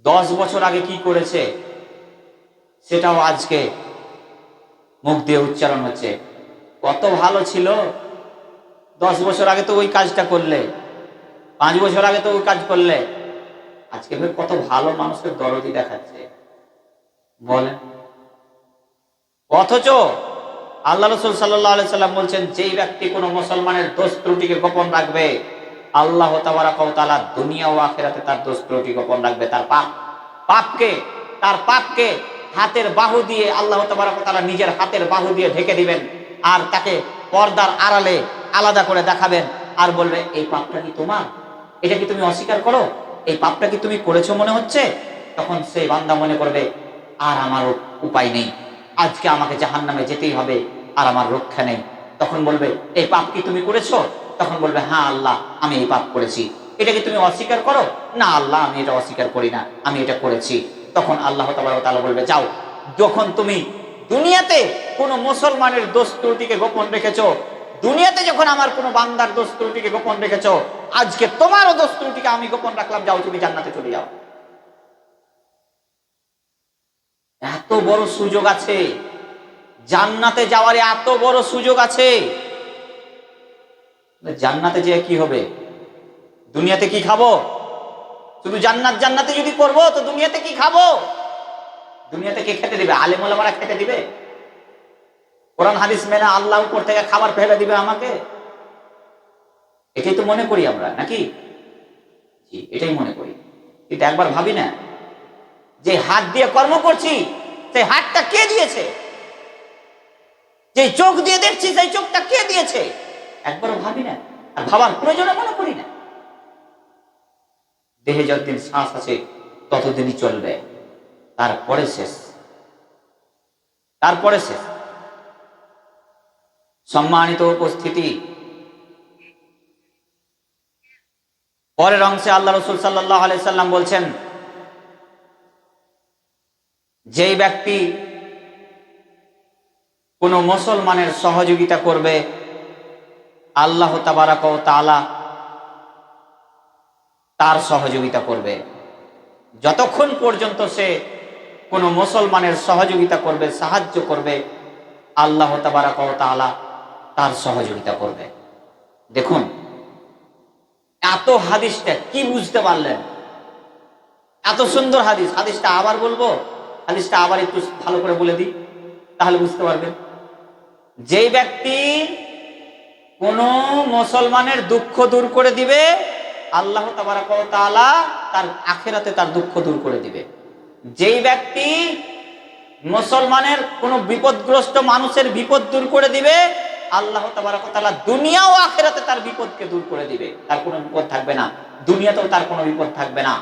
10 বছর আগে কি করেছে সেটাও আজকে মুখ দিয়ে উচ্চারণ হচ্ছে। কত ভালো ছিল 10 বছর আগে তো ওই কাজটা করলে, 5 বছর আগে তো ওই কাজ করলে, আজকে কত ভালো মানুষের দরদি দেখাচ্ছে বলেন। অথচ আল্লাহ রাসূল সাল্লাল্লাহু আলাইহি সাল্লাম বলছেন যেই ব্যক্তি কোনো মুসলমানের দোষ ত্রুটিকে গোপন রাখবে, আল্লাহ তাবারক ওয়া তাআলা দুনিয়া ও আখিরাতে তার দোষ ত্রুটি গোপন রাখবে। তার পাপকে হাতের বাহু দিয়ে আল্লাহ তাবারক ওয়া তাআলা নিজের হাতের বাহু দিয়ে ঢেকে দিবেন। আর তাকে পর্দার আড়ালে আলাদা করে দেখাবেন আর বলবে এই পাপটা কি তোমার? এটা কি তুমি অস্বীকার করো? এই পাপটা কি তুমি করেছো মনে হচ্ছে? তখন সেই বান্দা মনে করবে আর আমার উপায় নেই, আজকে আমাকে জাহান্নামে যেতেই হবে, আর আমার রক্ষা নেই। তখন বলবে এই পাপ কি তুমি করেছো? তখন বলবে হ্যাঁ আল্লাহ আমি এই পাপ করেছি। এটা কি তুমি অস্বীকার করো? না আল্লাহ আমি এটা অস্বীকার করি না, আমি এটা করেছি। তখন আল্লাহ তাআলা বলবে যাও, যখন তুমি দুনিয়াতে কোনো মুসলমানের দোষ ত্রুটিকে গোপন রেখেছো, দুনিয়াতে যখন আমার কোনো বান্দার দোষ ত্রুটিকে গোপন রেখেছো, আজকে তোমারও দোষ ত্রুটিকে আমি গোপন রাখলাম, যাও তুমি জান্নাতে চলে যাও। এত বড় সুযোগ আছে জান্নাতে যাওয়ার, এত বড় সুযোগ আছে। জান্নাতে যেয়ে কি হবে? দুনিয়াতে কি খাবো? শুধু জান্নাতে যদি করবো তো দুনিয়াতে কি খাবো? দুনিয়াতে কে খেতে দিবে? আলেম ওলামারা খেতে দিবে? কোরআন হাদিস মেনে আল্লাহ উপর থেকে খাবার ফেলে দিবে আমাকে? এটাই তো মনে করি আমরা, নাকি? জি, এটাই মনে করি। কিন্তু একবার ভাবি না, যে হাত দিয়ে কর্ম করছি সেই হাতটা কে দিয়েছে? যে চোখ দিয়ে দেখছি সেই চোখটা কে দিয়েছে? একবারও ভাবি না, আর ভাবার প্রয়োজনে মনে করি না। দেহে যতদিন শ্বাস আছে ততদিনই চলবে, তারপরে শেষ। সম্মানিত উপস্থিতি, পরের অংশে আল্লাহ রাসূল সাল্লাল্লাহু আলাইহি সাল্লাম বলছেন যেই ব্যক্তি কোনো মুসলমানের সহযোগিতা করবে, আল্লাহ তাবারক ওয়া তাআলা তার সহযোগিতা করবে। যতক্ষণ পর্যন্ত সে কোনো মুসলমানের সহযোগিতা করবে, সাহায্য করবে, আল্লাহ তাবারক ওয়া তাআলা তার সহযোগিতা করবে। দেখুন এত হাদিসটা কি বুঝতে পারলেন? এত সুন্দর হাদিস। হাদিসটা আবার বলবো, হাদিসটা আবার একটু ভালো করে বলে দিই, তাহলে বুঝতে পারবেন। যেই ব্যক্তি কোন মুসলমানের দুঃখ দূর করে দিবে, আল্লাহ তাবারাক ওয়া তাআলা তার আখিরাতে তার দুঃখ দূর করে দিবে। যেই ব্যক্তি মুসলমানের কোন বিপদগ্রস্ত মানুষের বিপদ দূর করে দিবে, আল্লাহ তাবারাক ওয়া তাআলা দুনিয়া ও আখিরাতে তার বিপদকে দূর করে দিবে। তার কোনো বিপদ থাকবে না, দুনিয়াতেও তার কোনো বিপদ থাকবে না।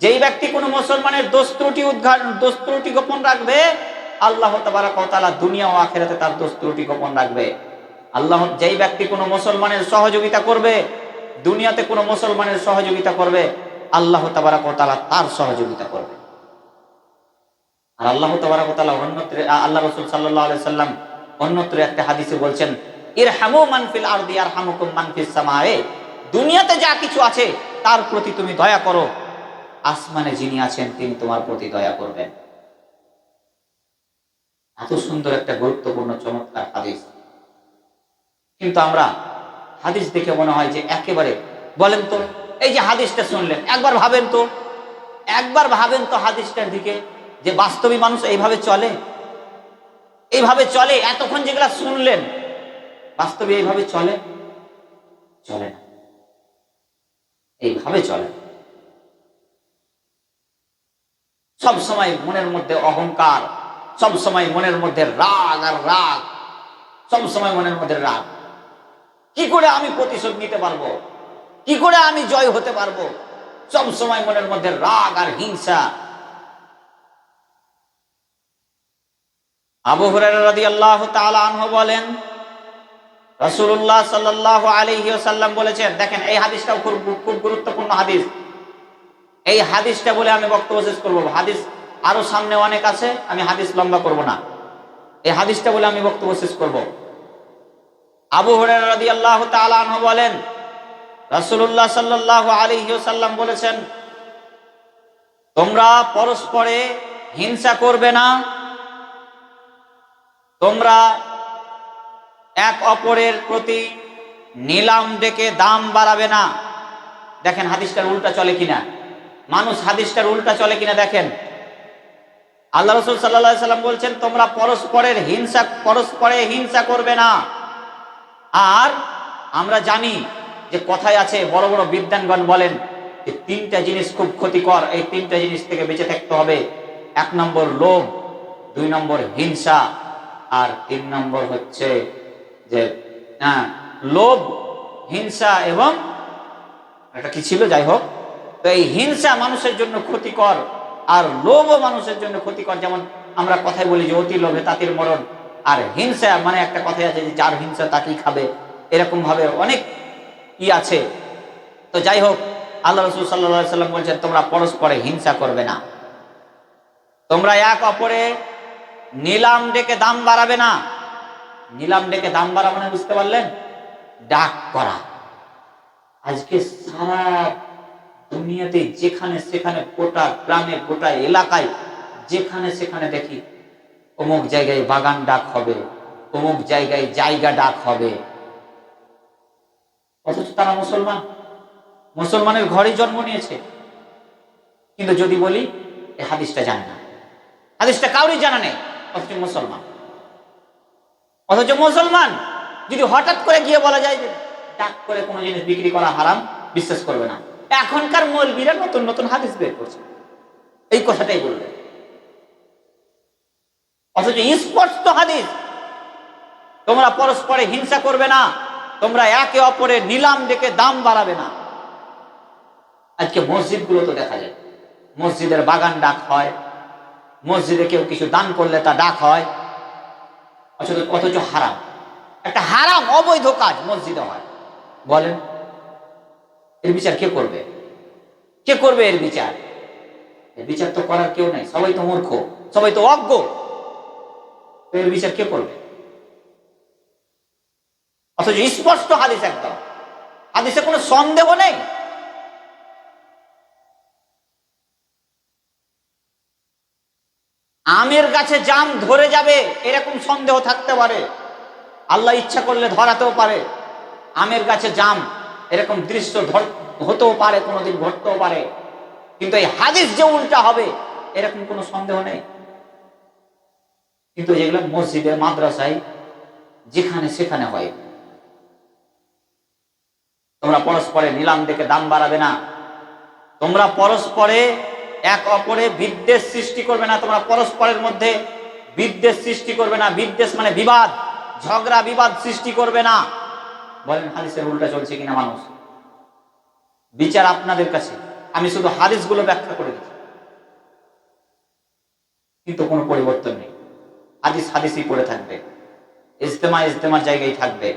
যেই ব্যক্তি কোনো মুসলমানের দোষ ত্রুটি গোপন রাখবে, আল্লাহ তাবারাক ওয়া তাআলা দুনিয়া ও আখিরাতে তার দোষ ত্রুটি গোপন রাখবে। যেই ব্যক্তি কোনো মুসলমানের সহযোগিতা করবে, দুনিয়াতে কোনো মুসলমানের সহযোগিতা করবে, আল্লাহ তাবারাক ওয়া তাআলা তার সহযোগিতা করবে। আর আল্লাহ তাবারাক ওয়া তাআলা অন্যত্র, আল্লাহ রাসূল সাল্লাল্লাহু আলাইহি সাল্লাম অন্যত্র একটা হাদিসে বলছেন, ইরহামু মান ফিল আরদি ইয়ারহামুকুম মান ফিস সামায়ে। দুনিয়াতে যা কিছু আছে তার প্রতি তুমি দয়া করো, আসমানে যিনি আছেন তিনি তোমার প্রতি দয়া করবেন। এত সুন্দর একটা গুরুত্বপূর্ণ চমৎকার হাদিস। কিন্তু আমরা হাদিস দেখে মনে হয় যে একেবারে, বলেন তো, এই যে হাদিসটা শুনলেন, একবার ভাবেন তো হাদিসটার দিকে, যে বাস্তবিক মানুষ এইভাবে চলে, এতক্ষণ যেগুলা শুনলেন বাস্তবে এইভাবে চলে না, এইভাবে চলে। সব সময় মনের মধ্যে অহংকার, সব সময় মনের মধ্যে রাগ, সব সময় মনের মধ্যে রাগ। কি করে আমি প্রতিশোধ নিতে পারবো, কি করে আমি জয় হতে পারবো, সব সময় মনের মধ্যে রাগ আর হিংসা। আবু হুরায়রা রাদিয়াল্লাহু তাআলা আনহু বলেন, রাসূলুল্লাহ সাল্লাল্লাহু আলাইহি ওয়াসাল্লাম বলেছেন, দেখেন এই হাদিসটাও খুব গুরুত্বপূর্ণ হাদিস। এই হাদিসটা বলে আমি বক্তব্য শেষ করব। হাদিস আরো সামনে অনেক আছে, আমি হাদিস লম্বা করব না, এই হাদিসটা বলে আমি বক্তব্য শেষ করব। আবু হুরায়রা রাদিয়াল্লাহু তাআলা আনহু বলেন, রাসূলুল্লাহ সাল্লাল্লাহু আলাইহি ওয়াসাল্লাম বলেছেন, তোমরা পরস্পরে হিংসা করবে না, তোমরা এক অপরের প্রতি নিলাম ডেকে দাম বাড়াবে না। দেখেন হাদিসটার উল্টা চলে কিনা, মানুষ হাদিসটার উল্টা চলে কিনা দেখেন। আল্লাহ রাসূল সাল্লাল্লাহু আলাইহি সাল্লাম বলছেন, তোমরা পরস্পরে হিংসা করবে না। আর আমরা জানি যে কথায় আছে, বড় বড় বিদ্বানগণ বলেন যে তিনটা জিনিস খুব ক্ষতিকর, এই তিনটা জিনিস থেকে বেঁচে থাকতে হবে। 1 নম্বর লোভ, 2 নম্বর হিংসা, আর 3 নম্বর হচ্ছে যে লোভ, হিংসা এবং এটা কি ছিল, যাই হোক। তো এই হিংসা মানুষের জন্য ক্ষতিকর, আর লোভও মানুষের জন্য ক্ষতিকর। যেমন আমরা কথায় বলি যে অতি লোভে তাতির মরণ, আর হিংসা মানে একটা কথাই আছে যে যার হিংসা তাকেই খাবে, এরকম ভাবে অনেক আছে। তো যাই হোক, আল্লাহ রাসূল সাল্লাল্লাহু আলাইহি সাল্লাম বলছেন, তোমরা পরস্পরে হিংসা করবে না, তোমরা এক অপরে নিলাম ডেকে দাম বাড়াবে না। নিলাম ডেকে দাম বাড়া মানে বুঝতে পারলেন, ডাক করা। আজকে সারা দুনিয়াতে যেখানে সেখানে, গোটা গ্রামে, গোটা এলাকায় যেখানে সেখানে দেখি অমুক জায়গায় বাগান ডাক হবে, অমুক জায়গায় জায়গা ডাক হবে, অথচ তারা মুসলমানের ঘরে জন্ম নিয়েছে। কিন্তু যদি বলি এই হাদিসটা জানে না, হাদিসটা কাউরই জানা নেই, অথচ মুসলমান যদি হঠাৎ করে গিয়ে বলা যায় যে ডাক করে কোনো জিনিস বিক্রি করা হারাম, বিশ্বাস করবে না। এখনকার মৌলবীরা নতুন নতুন হাদিস বের করছে, এই কথাটাই বলবে, অথচ স্পষ্ট হাদিস, তোমরা পরস্পরে হিংসা করবে না, তোমরা একে অপরের নিলাম ডেকে দাম বাড়াবে না। আজকে মসজিদগুলো তো দেখা যায়, মসজিদের বাগান ডাক হয়, মসজিদে কেউ কিছু দান করলে তা ডাক হয়, অথচ হারাম, একটা হারাম অবৈধ কাজ মসজিদে হয়। বলেন এর বিচার কে করবে? এর বিচার তো করার কেউ নাই, সবাই তো মূর্খ, সবাই তো অজ্ঞ, এর বিচার কে করবে? অথচ স্পষ্ট হাদিস, একদম হাদিসে কোনো সন্দেহ নেই। আমের গাছে জাম ধরে যাবে এরকম সন্দেহ থাকতে পারে, আল্লাহ ইচ্ছা করলে ধরাতেও পারে। আমের গাছে জাম এরকম দৃশ্য হতেও পারে, কোনোদিন ঘটতেও পারে, কিন্তু এই হাদিস যে উল্টা হবে এরকম কোনো সন্দেহ নেই। কিন্তু যেগুলো মসজিদে, মাদ্রাসায়, যেখানে সেখানে হয়, তোমরা পরস্পরে নিলাম দেখে দাম বাড়াবে না, তোমরা পরস্পরে এক অপরে বিদ্বেষ সৃষ্টি করবে না, তোমরা পরস্পরের মধ্যে বিদ্বেষ সৃষ্টি করবে না। বিদ্বেষ মানে বিবাদ, ঝগড়া বিবাদ সৃষ্টি করবে না। বলেন হাদিসের উল্টা চলছে কিনা মানুষ? বিচার আপনাদের কাছে, আমি শুধু হাদিসগুলো ব্যাখ্যা করে দিচ্ছি, কিন্তু কোনো পরিবর্তন নেই। হাদিস হাদিসই পড়ে থাকবে, ইজতেমা ইজতেমার জায়গায় থাকবে,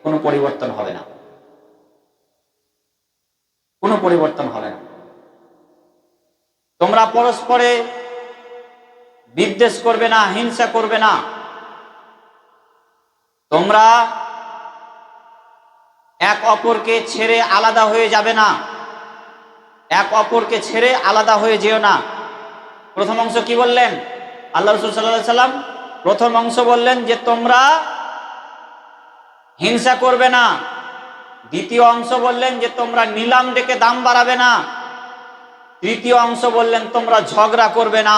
কোনো পরিবর্তন হবে না, কোনো পরিবর্তন হবে না। তোমরা পরস্পরে বিদ্বেষ করবে না, হিংসা করবে না, তোমরা এক অপরকে ছেড়ে আলাদা হয়ে যাবে না, এক অপরকে ছেড়ে আলাদা হয়ে যেও না। প্রথম অংশ কি বললেন? আল্লাহ রাসূল সাল্লাল্লাহু আলাইহি সাল্লাম প্রথম অংশ বললেন যে তোমরা হিংসা করবে না। দ্বিতীয় অংশ বললেন যে তোমরা নিলাম ডেকে দাম বাড়াবে না। তৃতীয় অংশ বললেন তোমরা ঝগড়া করবে না।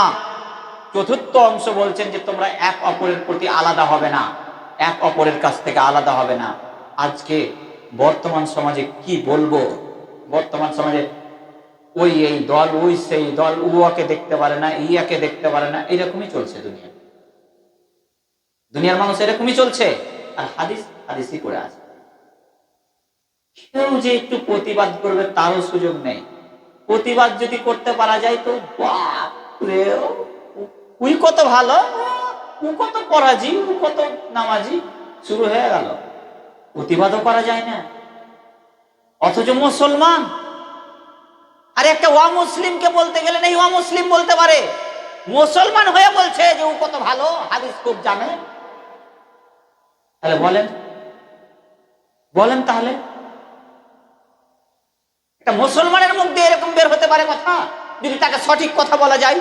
চতুর্থ অংশ বলছেন যে তোমরা এক অপরের প্রতি আলাদা হবে না, এক অপরের কাছ থেকে আলাদা হবে না। আজকে বর্তমান সমাজে কি বলবো, বর্তমান সমাজে ওই এই দল, ওই সেই দল, উয়াকে দেখতে পারে না, ইয়াকে দেখতে পারে না, এরকমই চলছে দুনিয়া। দুনিয়ার মানুষ এরকমই চলছে, আর হাদিস হাদিসই করে আছে। কেউ যে একটু প্রতিবাদ করবে তারও সুযোগ নেই। প্রতিবাদ যদি করতে পারা যায় তো বাপরে, উই কত ভালো, ও কত পরাজি, ও কত নামাজি, শুরু হয়ে গেল। প্রতিবাদও করা যায় না, অথচ মুসলমান। আর একটা অমুসলিমকে বলতে গেলে নেই, অমুসলিম বলতে পারে, মুসলমান হয়ে বলছে যে ও কত ভালো, হাদিস খুব জানে। তাহলে বলেন, বলেন তাহলে একটা মুসলমানের মুখ দিয়ে এরকম বের হতে পারে কথা? যদি তাকে সঠিক কথা বলা যায়,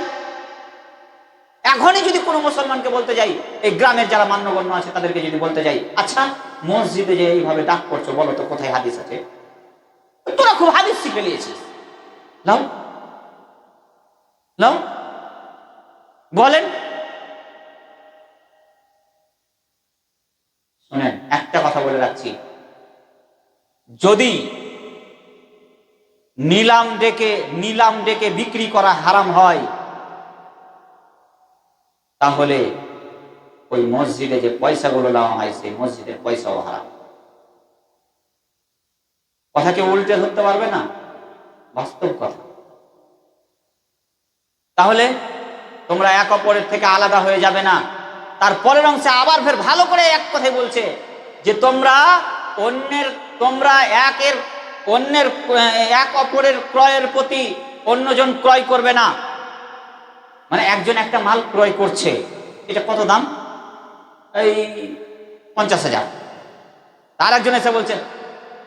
এখনই যদি কোনো মুসলমানকে বলতে যাই, এই গ্রামের যারা মান্যগণ্য আছে তাদেরকে যদি বলতে যাই, আচ্ছা মসজিদে যে এইভাবে ডাক করছো, বলো তো কোথায় হাদিস আছে? তোরা খুব হাদিস শিখে নিয়েছিস, লাও লাও, বলেন। শুনেন, একটা কথা বলে রাখছি, যদি নিলাম ডেকে বিক্রি করা হারাম হয়, তাহলে ওই মসজিদে যে পয়সাগুলো নেওয়া হয় সেই মসজিদের পয়সাও হারাম। কথা কেউ উল্টে ধরতে পারবে না, বাস্তব কথা। তাহলে তোমরা এক অপরের থেকে আলাদা হয়ে যাবে না। তারপরের অংশে আবার ফের ভালো করে এক কথাই বলছে যে তোমরা এক অপরের ক্রয়ের প্রতি অন্যজন ক্রয় করবে না। মানে একজন একটা মাল ক্রয় করছে, এটা কত দাম? এই 50,000। তার একজন এসে বলছে,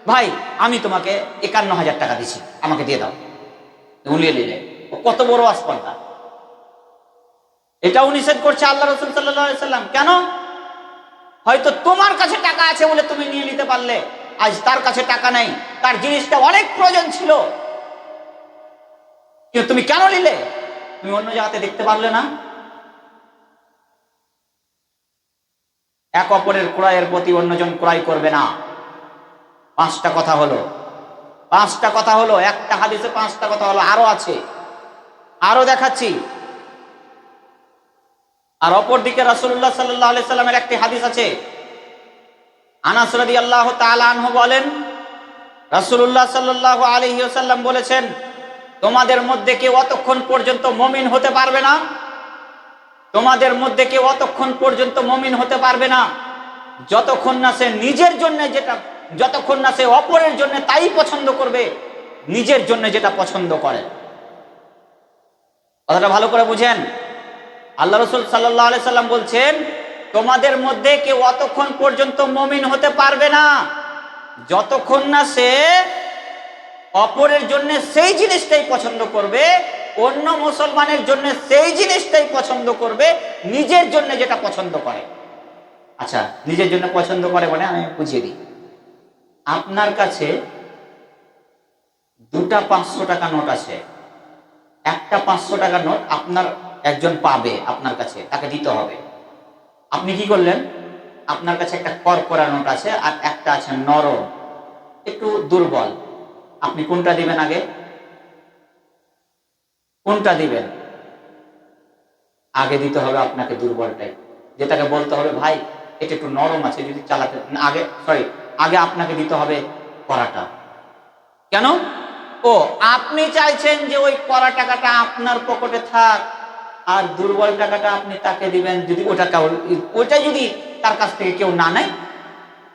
ভাই আমি তোমাকে 51,000 টাকা দিচ্ছি, আমাকে দিয়ে দাও, উলিয়ে নিলে। কত বড় আসপর্দা! এটাও নিষেধ করছে আল্লাহ রাসূল সাল্লাল্লাহু আলাইহি সাল্লাম। কেন? হয়তো তোমার কাছে টাকা আছে বলে তুমি নিয়ে নিতে পারলে, আজ তার কাছে টাকা নেই, তার জিনিসটা অনেক প্রয়োজন ছিল, কিন্তু তুমি কেন নিলে? তুমি অন্য জায়গাতে দেখতে পারলে না? এক অপরের ক্রয়ের প্রতি অন্যজন ক্রয় করবে না। 5টা কথা হলো, 5টা কথা হলো, একটা হাদিসে 5টা কথা হলো, আরো আছে, আরো দেখাচ্ছি। আর অপরদিকে রাসূলুল্লাহ সাল্লাল্লাহু আলাইহি সাল্লামের একটি হাদিস আছে। আনাস রাদিয়াল্লাহু তাআলা আনহু বলেন, রাসূলুল্লাহ সাল্লাল্লাহু আলাইহি ওয়াসাল্লাম বলেছেন, তোমাদের মধ্যে কেউ অতক্ষণ পর্যন্ত মুমিন হতে পারবে না, তোমাদের মধ্যে কেউ অতক্ষণ পর্যন্ত মুমিন হতে পারবে না যতক্ষণ না সে নিজের জন্য যতক্ষণ না সে অপরের জন্য তাই পছন্দ করবে, নিজের জন্য যেটা পছন্দ করে। কথাটা ভালো করে বুঝেন। আল্লাহ রাসূল সাল্লাল্লাহু আলাইহি সাল্লাম বলছেন, তোমাদের মধ্যে কেউ অতক্ষণ পর্যন্ত মুমিন হতে পারবে না যতক্ষণ না সে অপরের জন্য সেই জিনিসটাই পছন্দ করবে, অন্য মুসলমানের জন্য সেই জিনিসটাই পছন্দ করবে, নিজের জন্য যেটা পছন্দ করে। আচ্ছা, নিজের জন্য পছন্দ করে মানে আমি বুঝিয়ে দিই। আপনার কাছে 2টা 500 টাকা নোট আছে, একটা 500 টাকা নোট আপনার একজন পাবে, আপনার কাছে তাকে দিতে হবে। আপনি কি করলেন? আপনার কাছে একটা করকরা নোট আছে আর একটা আছে নরম, একটু দুর্বল, আপনি কোনটা দিবেন আগে? কোনটা দিবেন? আগে দিতে হবে আপনাকে দুর্বলটাই, যেটাকে বলতে হবে ভাই এটা একটু নরম আছে, যদি চালাতে আগে আগে আপনাকে দিতে হবে কড়াটা। কেন? ও আপনি চাইছেন যে ওই কড়া টাকাটা আপনার পকেটে থাক, আর দুর্বল টাকাটা আপনি তাকে দিবেন। যদি ওটা যদি তার কাছ থেকে কেউ না নেয়,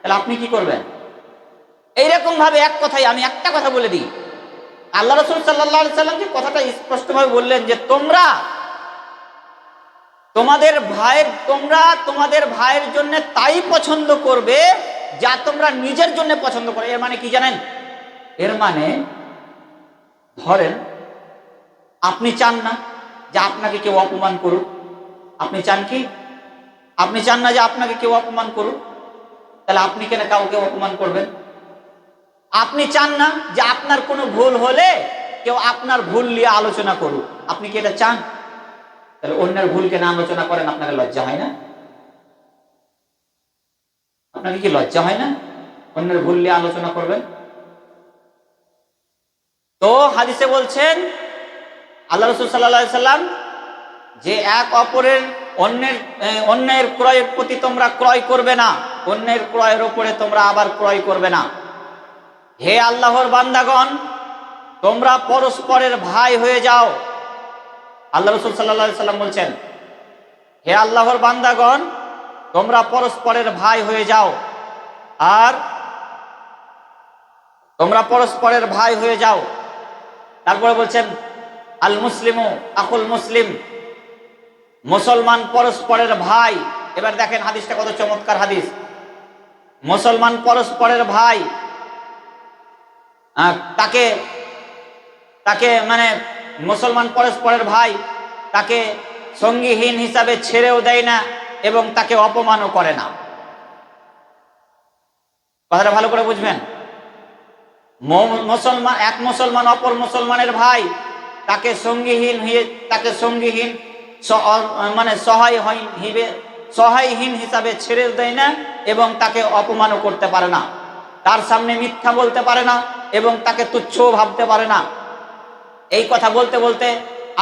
তাহলে আপনি কি করবেন? এইরকম ভাবে এক কথায় আমি একটা কথা বলে দিই, আল্লাহ রাসূল সাল্লাল্লাহু আলাইহি সাল্লাম যে কথাটা স্পষ্টভাবে বললেন যে তোমরা তোমাদের ভাইয়ের জন্য তাই পছন্দ করবে যা তোমরা নিজের জন্য পছন্দ করো। এর মানে কি জানেন? এর মানে ধরেন আপনি চান না যে আপনাকে কেউ অপমান করুক, আপনি চান কি? আপনি চান না যে আপনাকে কেউ অপমান করুক, তাহলে আপনি কেন কাউকে অপমান করবেন? আপনি চান না যে আপনার কোনো ভুল হলে কেউ আপনার ভুল নিয়ে আলোচনা করুক, আপনি কি এটা চান? তাহলে অন্যের ভুলকে না আলোচনা করেন, আপনাকে লজ্জা হয় না? আপনাকে কি লজ্জা হয় না অন্যের ভুল নিয়ে আলোচনা করবেন? তো হাদিসে বলছেন আল্লাহ রাসূল সাল্লাল্লাহু আলাইহি সাল্লাম যে এক অপরের অন্যের ক্রয়ের প্রতি তোমরা ক্রয় করবে না, অন্যের ক্রয়ের উপরে তোমরা আবার ক্রয় করবে না। হে আল্লাহর বান্দাগণ, তোমরা পরস্পরের ভাই হয়ে যাও। আল্লাহ রাসূল সাল্লাল্লাহু আলাইহি সাল্লাম বলছেন, হে আল্লাহর বান্দাগণ, তোমরা পরস্পরের ভাই হয়ে যাও, আর তোমরা পরস্পরের ভাই হয়ে যাও। তারপরে বলছেন আল মুসলিমু আকুল মুসলিম, মুসলমান পরস্পরের ভাই। এবার দেখেন হাদিসটা কত চমৎকার হাদিস। মুসলমান পরস্পরের ভাই, তাকে তাকে মানে মুসলমান পরস্পরের ভাই, তাকে সঙ্গীহীন হিসাবে ছেড়েও দেয় না এবং তাকে অপমানও করে না। কথাটা ভালো করে বুঝবেন। এক মুসলমান অপর মুসলমানের ভাই, তাকে সঙ্গীহীন মানে সহায়হীন হিসাবে ছেড়ে দেয় না এবং তাকে অপমানও করতে পারে না, তার সামনে মিথ্যা বলতে পারে না এবং তাকে তুচ্ছও ভাবতে পারে না। এই কথা বলতে বলতে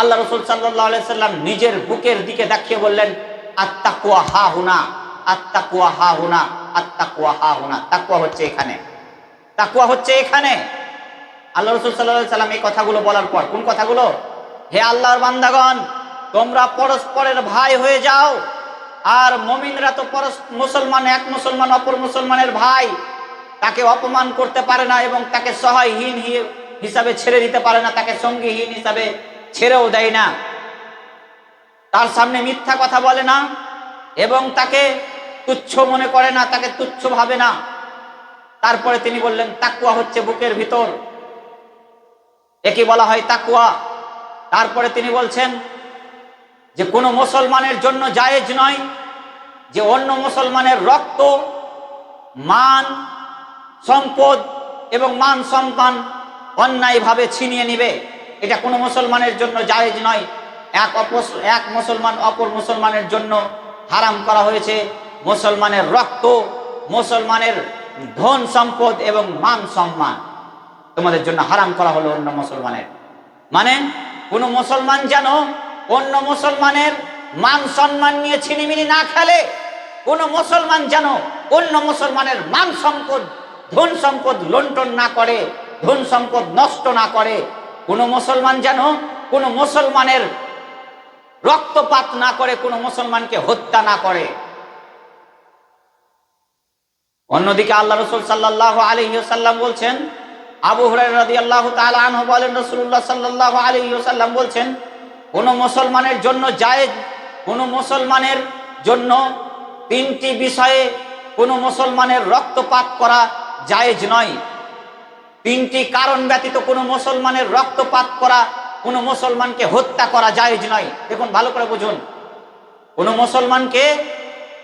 আল্লাহ রাসূল সাল্লাল্লাহু আলাইহি সাল্লাম নিজের বুকের দিকে দেখিয়ে বললেন, আত্তাকওয়া হা হুনা, আত্তাকওয়া হা হুনা, আত্তাকওয়া হা হুনা। তাকওয়া হচ্ছে এখানে, তাকওয়া হচ্ছে এখানে। আল্লাহ রাসূল সাল্লাল্লাহু আলাইহি সাল্লাম এই কথাগুলো বলার পর, কোন কথাগুলো? হে আল্লাহর বান্দাগণ, তোমরা পরস্পরের ভাই হয়ে যাও। আর মুমিনরা তো এক মুসলমান অপর মুসলমানের ভাই, তাকে অপমান করতে পারে না এবং তাকে সহায়হীন হিসাবে ছেড়ে দিতে পারে না, তাকে সঙ্গীহীন হিসাবে ছেড়েও দেয় না, তার সামনে মিথ্যা কথা বলে না এবং তাকে তুচ্ছ মনে করে না, তাকে তুচ্ছ ভাবে না। তারপরে তিনি বললেন তাকওয়া হচ্ছে বুকের ভিতর, একে বলা হয় তাকওয়া। তারপরে তিনি বলছেন যে কোনো মুসলমানের জন্য জায়েজ নয় যে অন্য মুসলমানের রক্ত, মান, সম্পদ এবং মান সম্মান অন্যায়ভাবে ছিনিয়ে নিবে। এটা কোনো মুসলমানের জন্য জায়েজ নয়। এক মুসলমান অপর মুসলমানের জন্য হারাম করা হয়েছে মুসলমানের রক্ত, মুসলমানের ধন সম্পদ এবং মান সম্মান তোমাদের জন্য হারাম করা হলো অন্য মুসলমানের। মানে কোনো মুসলমান যেন অন্য মুসলমানের মান সম্মান নিয়ে ছিনিমিনি না খেলে, কোনো মুসলমান যেন অন্য মুসলমানের মান সম্পদ, ধন সম্পদ লুণ্ঠন না করে, ধন সম্পদ নষ্ট না করে, কোনো মুসলমান যেন কোনো মুসলমানের রক্তপাত না করে, কোনো মুসলমানকে হত্যা না করে। অন্যদিকে আল্লাহ রাসূল সাল্লাল্লাহু আলাইহি ওয়াসাল্লাম বলছেন, আবু হুরায়রা রাদিয়াল্লাহু তাআলা আনহু বলেন, রাসূলুল্লাহ সাল্লাল্লাহু আলাইহি ওয়াসাল্লাম বলছেন, কোন মুসলমানের জন্য জায়েজ, কোন মুসলমানের জন্য তিনটি বিষয়ে কোন মুসলমানের রক্তপাত করা জায়েজ নয়। তিনটি কারণ ব্যতীত কোন মুসলমানের রক্তপাত করা, কোন মুসলমানকে হত্যা করা জায়েজ নয়। দেখুন ভালো করে বুঝুন, কোন মুসলমানকে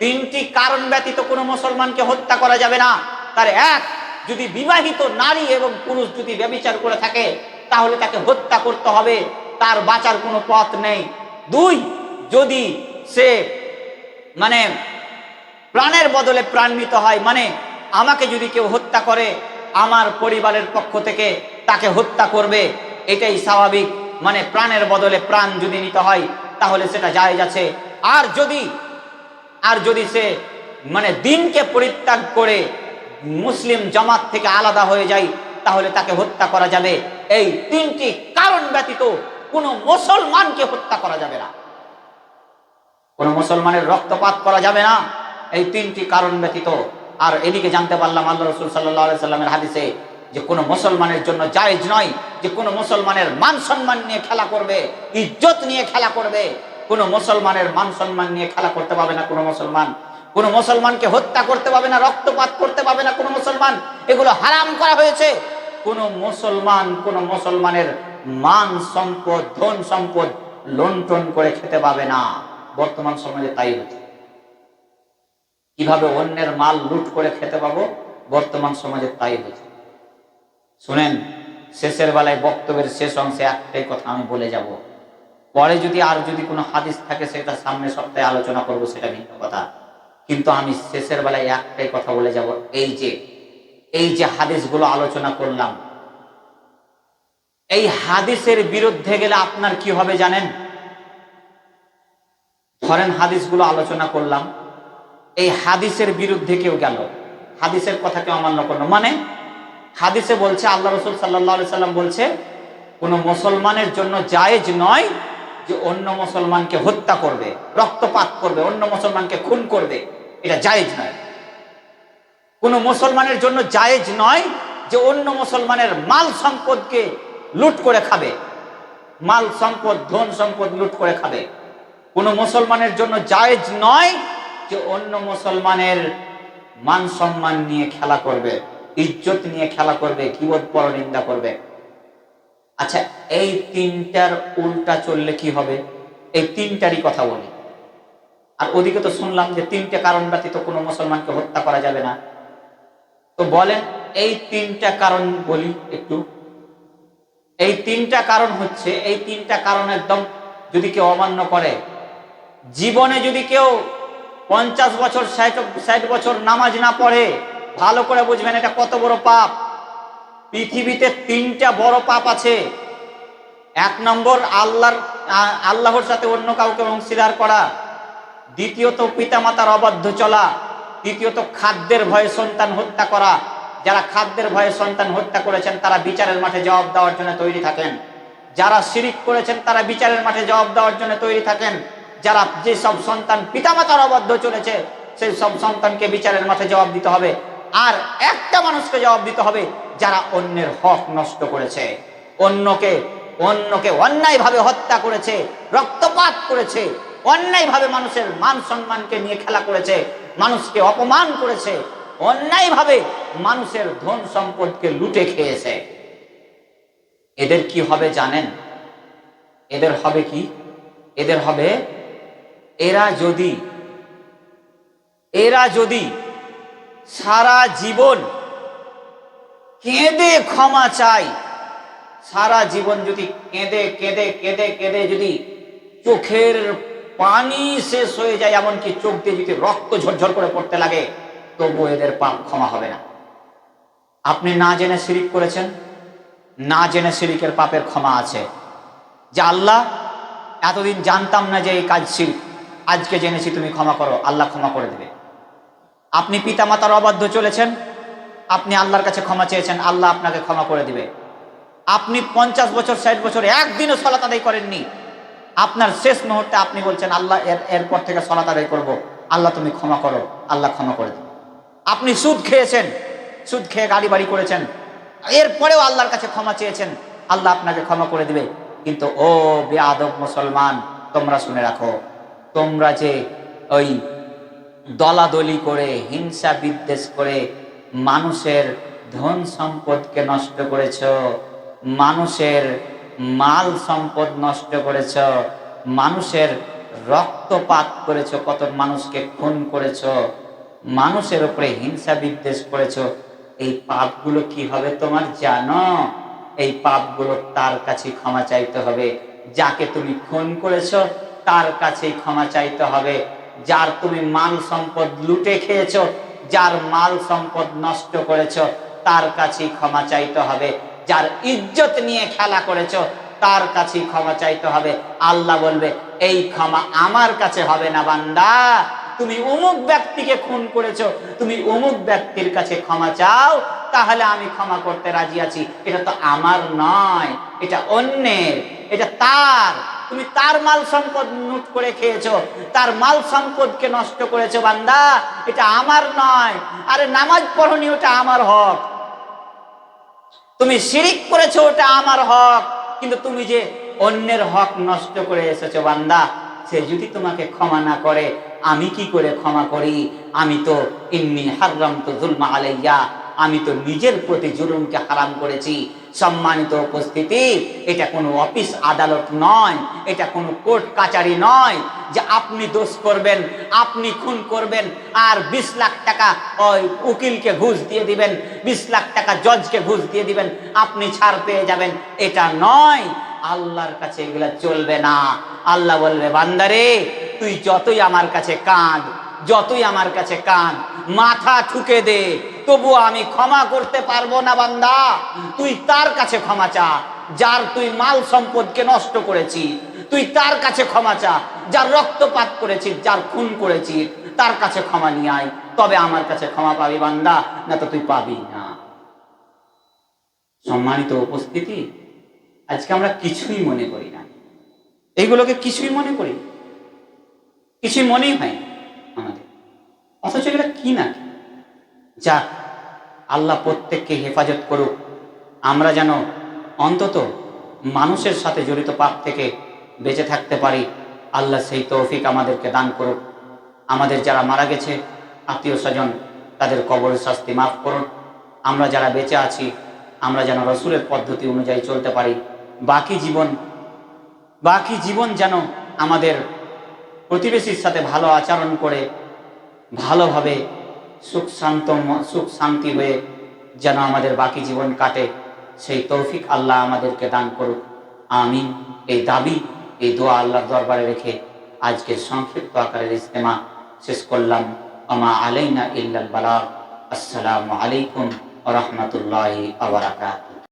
তিনটি কারণ ব্যতীত কোন মুসলমানকে হত্যা করা যাবে না। তার এক, যদি বিবাহিত নারী এবং পুরুষ যদি ব্যভিচার করে থাকে তাহলে তাকে হত্যা করতে হবে, তার বাঁচার কোনো পথ নেই। দুই, যদি সে প্রাণের বদলে প্রাণ নিতে হয়, আমাকে যদি কেউ হত্যা করে আমার পরিবারের পক্ষ থেকে তাকে হত্যা করবে, এটাই স্বাভাবিক। মানে প্রাণের বদলে প্রাণ যদি নিতে হয় তাহলে সেটা জায়েজ আছে। আর যদি সে মানে দিনকে পরিত্যাগ করে মুসলিম জামাত থেকে আলাদা হয়ে যায় তাহলে তাকে হত্যা করা যাবে। এই তিনটি কারণ ব্যতীত কোনো মুসলমানকে হত্যা করা যাবে না, কোনো মুসলমানের রক্তপাত করা যাবে না, এই তিনটি কারণ ব্যতীত। আর এদিকে জানতে পারলাম আল্লাহ রাসূল সাল্লাল্লাহু আলাইহি সাল্লামের হাদিসে যে কোনো মুসলমানের জন্য জায়েজ নয় যে কোনো মুসলমানের মান সম্মান নিয়ে খেলা করবে, ইজ্জত নিয়ে খেলা করবে। কোনো মুসলমানের মান সম্মান নিয়ে খেলা করতে পারবে না কোনো মুসলমান, কোনো মুসলমানকে হত্যা করতে পারবে না, রক্তপাত করতে পারবে না কোনো মুসলমান, এগুলো হারাম করা হয়েছে। কোনো মুসলমানের মান সম্পদ, ধন সম্পদ লুণ্ঠন করে খেতে পাবে না। বর্তমান সমাজে তাই হচ্ছে। কিভাবে অন্যের মাল লুট করে খেতে পাবো, বর্তমান সমাজে তাই হচ্ছে। শুনেন, শেষের বেলায় বক্তব্যের শেষ অংশে একটাই কথা আমি বলে যাব, পরে যদি কোনো হাদিস থাকে সেটা সামনে সপ্তাহে আলোচনা করব, সেটা ভিন্ন কথা। কিন্তু আমি শেষের বেলায় একটাই কথা বলে যাব, এই যে হাদিসগুলো আলোচনা করলাম, এই হাদিসের বিরুদ্ধে গেলে আপনার কি হবে জানেন? ধরেন হাদিসগুলো আলোচনা করলাম, এই হাদিসের বিরুদ্ধে কেউ গেল, হাদিসের কথা কেউ অমান্য করলো, মানে হাদিসে বলছে, আল্লাহ রাসূল সাল্লাল্লাহু আলাইহি সাল্লাম বলছে কোন মুসলমানের জন্য জায়েজ নয় যে অন্য মুসলমানকে হত্যা করবে, রক্তপাত করবে, অন্য মুসলমানকে খুন করবে, এটা জায়েজ নয়। কোন মুসলমানের জন্য জায়েজ নয় যে অন্য মুসলমানের মাল সম্পদকে লুট করে খাবে, মাল সম্পদ, ধন সম্পদ লুট করে খাবে। কোন মুসলমানের জন্য জায়েজ নয় যে অন্য মুসলমানের মান সম্মান নিয়ে খেলা করবে, ইজ্জত নিয়ে খেলা করবে, গীবত পরনিন্দা করবে। আচ্ছা, এই তিনটার উল্টা চললে কি হবে? এই তিনটারই কথা বলি। আর ওদিকে তো শুনলাম যে তিনটা কারণ ব্যতীত কোনো মুসলমানকে হত্যা করা যাবে না। তো বলেন এই তিনটা কারণ বলি একটু। এই তিনটা কারণ হচ্ছে, এই তিনটা কারণ একদম যদি কেউ অমান্য করে, জীবনে যদি কেউ 50 বছর 60 বছর নামাজ না পড়ে, ভালো করে বুঝবেন এটা কত বড় পাপ। পৃথিবীতে তিনটা বড় পাপ আছে। এক নম্বর আল্লাহর সাথে অন্য কাউকে অংশীদার করা, দ্বিতীয়ত পিতামাতার অবাধ্য চলা, তৃতীয়ত খাদ্যের ভয়ে সন্তান হত্যা করা। যারা খাদ্যের ভয়ে সন্তান হত্যা করেছেন তারা বিচারের মাঠে জবাব দেওয়ার জন্য তৈরি থাকেন। যারা শিরিক করেছেন তারা বিচারের মাঠে জবাব দেওয়ার জন্য তৈরি থাকেন। যারা যেসব সন্তান পিতামাতার অবাধ্য চলেছে সেই সব সন্তানকে বিচারের মাঠে জবাব দিতে হবে। আর একটা মানুষকে জবাব দিতে হবে যারা অন্যের হক নষ্ট করেছে, অন্যকে অন্যায়ভাবে হত্যা করেছে, রক্তপাত করেছে, অন্যায়ভাবে মানুষের মান সম্মানকে নিয়ে খেলা করেছে, মানুষকে অপমান করেছে, অন্যায়ভাবে মানুষের ধন সম্পদকে লুটে খেয়েছে। এদের কি হবে জানেন? এদের হবে কি? এদের হবে, এরা যদি সারা জীবন কেঁদে ক্ষমা চায়, সারা জীবন যদি কেঁদে কেঁদে কেঁদে কেঁদে যদি চোখের পানি শেষ হয়ে যায়, এমনকি চোখ দিয়ে যদি রক্ত ঝরঝর করে পড়তে লাগে, তবু এদের পাপ ক্ষমা হবে না। আপনি না জেনে শিরিক করেছেন, না জেনে শিরিকের পাপের ক্ষমা আছে। যে আল্লাহ এতদিন জানতাম না যে এই কাজ শিরক, আজকে জেনেছি, তুমি ক্ষমা করো, আল্লাহ ক্ষমা করে দেবে। আপনি পিতামাতার অবাধ্য চলেছেন, আপনি আল্লাহর কাছে ক্ষমা চেয়েছেন, আল্লাহ আপনাকে ক্ষমা করে দিবে। আপনি 50 বছর 60 বছর একদিনও সালাত আদায় করেননি, আপনার শেষ মুহূর্তে আপনি বলছেন আল্লাহ এরপর থেকে সালাত আদায় করব, আল্লাহ তুমি ক্ষমা করো, আল্লাহ ক্ষমা করে দিবে। আপনি সুদ খেয়েছেন, সুদ খেয়ে গাড়ি বাড়ি করেছেন, এরপরেও আল্লাহর কাছে ক্ষমা চেয়েছেন, আল্লাহ আপনাকে ক্ষমা করে দিবে। কিন্তু ও বেয়াদব মুসলমান, তোমরা শুনে রাখো, তোমরা যে ওই দলাদলি করে, হিংসা বিদ্বেষ করে মানুষের ধন সম্পদকে নষ্ট করেছ, মানুষের মাল সম্পদ নষ্ট করেছ, মানুষের রক্তপাত করেছ, কত মানুষকে খুন করেছ, মানুষের উপরে হিংসা বিদ্বেষ করেছ, এই পাপগুলো কি হবে তোমার জানো? এই পাপগুলো তার কাছে ক্ষমা চাইতে হবে যাকে তুমি খুন করেছ, তার কাছেই ক্ষমা চাইতে হবে। যার তুমি মাল সম্পদ লুটে খেয়েছ, যার মাল সম্পদ নষ্ট করেছ, তার কাছেই ক্ষমা চাইতে হবে। যার ইজ্জত নিয়ে খেলা করেছো তার কাছেই ক্ষমা চাইতে হবে। আল্লাহ বলবে এই ক্ষমা আমার কাছে হবে না বান্দা, তুমি অমুক ব্যক্তিকে খুন করেছো, তুমি অমুক ব্যক্তির কাছে ক্ষমা চাও, তাহলে আমি ক্ষমা করতে রাজি আছি। এটা তো আমার নয়, এটা অন্যের, এটা তার। তুমি তার মাল সম্পদ লুট করে খেয়েছো, তার মাল সম্পদকে নষ্ট করেছো বান্দা, এটা আমার নয়। আরে নামাজ পড়নি, ওটা আমার হক। তুমি শিরিক করেছো, ওটা আমার হক। কিন্তু তুমি যে অন্যের হক নষ্ট করে এসেছো বান্দা, সে যদি তোমাকে ক্ষমা না করে আমি কি করে ক্ষমা করি? আমি তো ইন্নী হারামতু যুলমা আলাইয়া, আমি তো নিজের প্রতি জুলুমকে হারাম করেছি। সম্মানিত উপস্থিতি, এটা কোনো অফিস আদালত নয়, এটা কোনো কোর্ট কাচারি নয় যে আপনি দোষ করবেন, আপনি খুন করবেন আর 20 লাখ টাকা ওই উকিলকে ঘুষ দিয়ে দিবেন, 20 লাখ টাকা জজকে ঘুষ দিয়ে দিবেন, আপনি ছাড় পেয়ে যাবেন। এটা নয়, আল্লাহর কাছে এগুলা চলবে না। আল্লাহ বলবে বান্দারে তুই যতই আমার কাছে কাঁদ, যতই আমার কাছে কাঁদ, মাথা ঠুকে দে, তবু আমি ক্ষমা করতে পারবো না বান্দা। তুই তার কাছে ক্ষমা চা যার তুই মাল সম্পদকে নষ্ট করেছিস, তুই তার কাছে ক্ষমা চা যার রক্তপাত করেছিস, যার খুন করেছিস, তার কাছে ক্ষমা নিয়ে আয়, তবে আমার কাছে ক্ষমা পাবি বান্দা, না তো তুই পাবি না। সম্মানিত উপস্থিতি, আজকে আমরা কিছুই মনে করি না, এইগুলোকে কিছুই মনে করি, কিছুই মনেই হয় না আমাদের, অথচ এগুলো কি না। যাক, আল্লাহ প্রত্যেককে হেফাজত করুক। আমরা যেন অন্তত মানুষের সাথে জড়িত পাপ থেকে বেঁচে থাকতে পারি, আল্লাহ সেই তৌফিক আমাদেরকে দান করুক। আমাদের যারা মারা গেছে আত্মীয় স্বজন, তাদের কবরের শাস্তি মাফ করুন। আমরা যারা বেঁচে আছি, আমরা যেন রসুলের পদ্ধতি অনুযায়ী চলতে পারি। বাকি জীবন যেন আমাদের প্রতিবেশীর সাথে ভালো আচরণ করে, ভালোভাবে সুখ শান্তি হয়ে যেন আমাদের বাকি জীবন কাটে, সেই তৌফিক আল্লাহ আমাদেরকে দান করুক। আমিন। এই দাবি, এই দোয়া আল্লাহর দরবারে রেখে আজকের সংক্ষিপ্ত আকারের ইজতেমা শেষ করলাম। ওমা আলাইনা ইল্লাল বালাগ। আসসালামু আলাইকুম ওয়া রাহমাতুল্লাহি ওয়া বারাকাতুহু।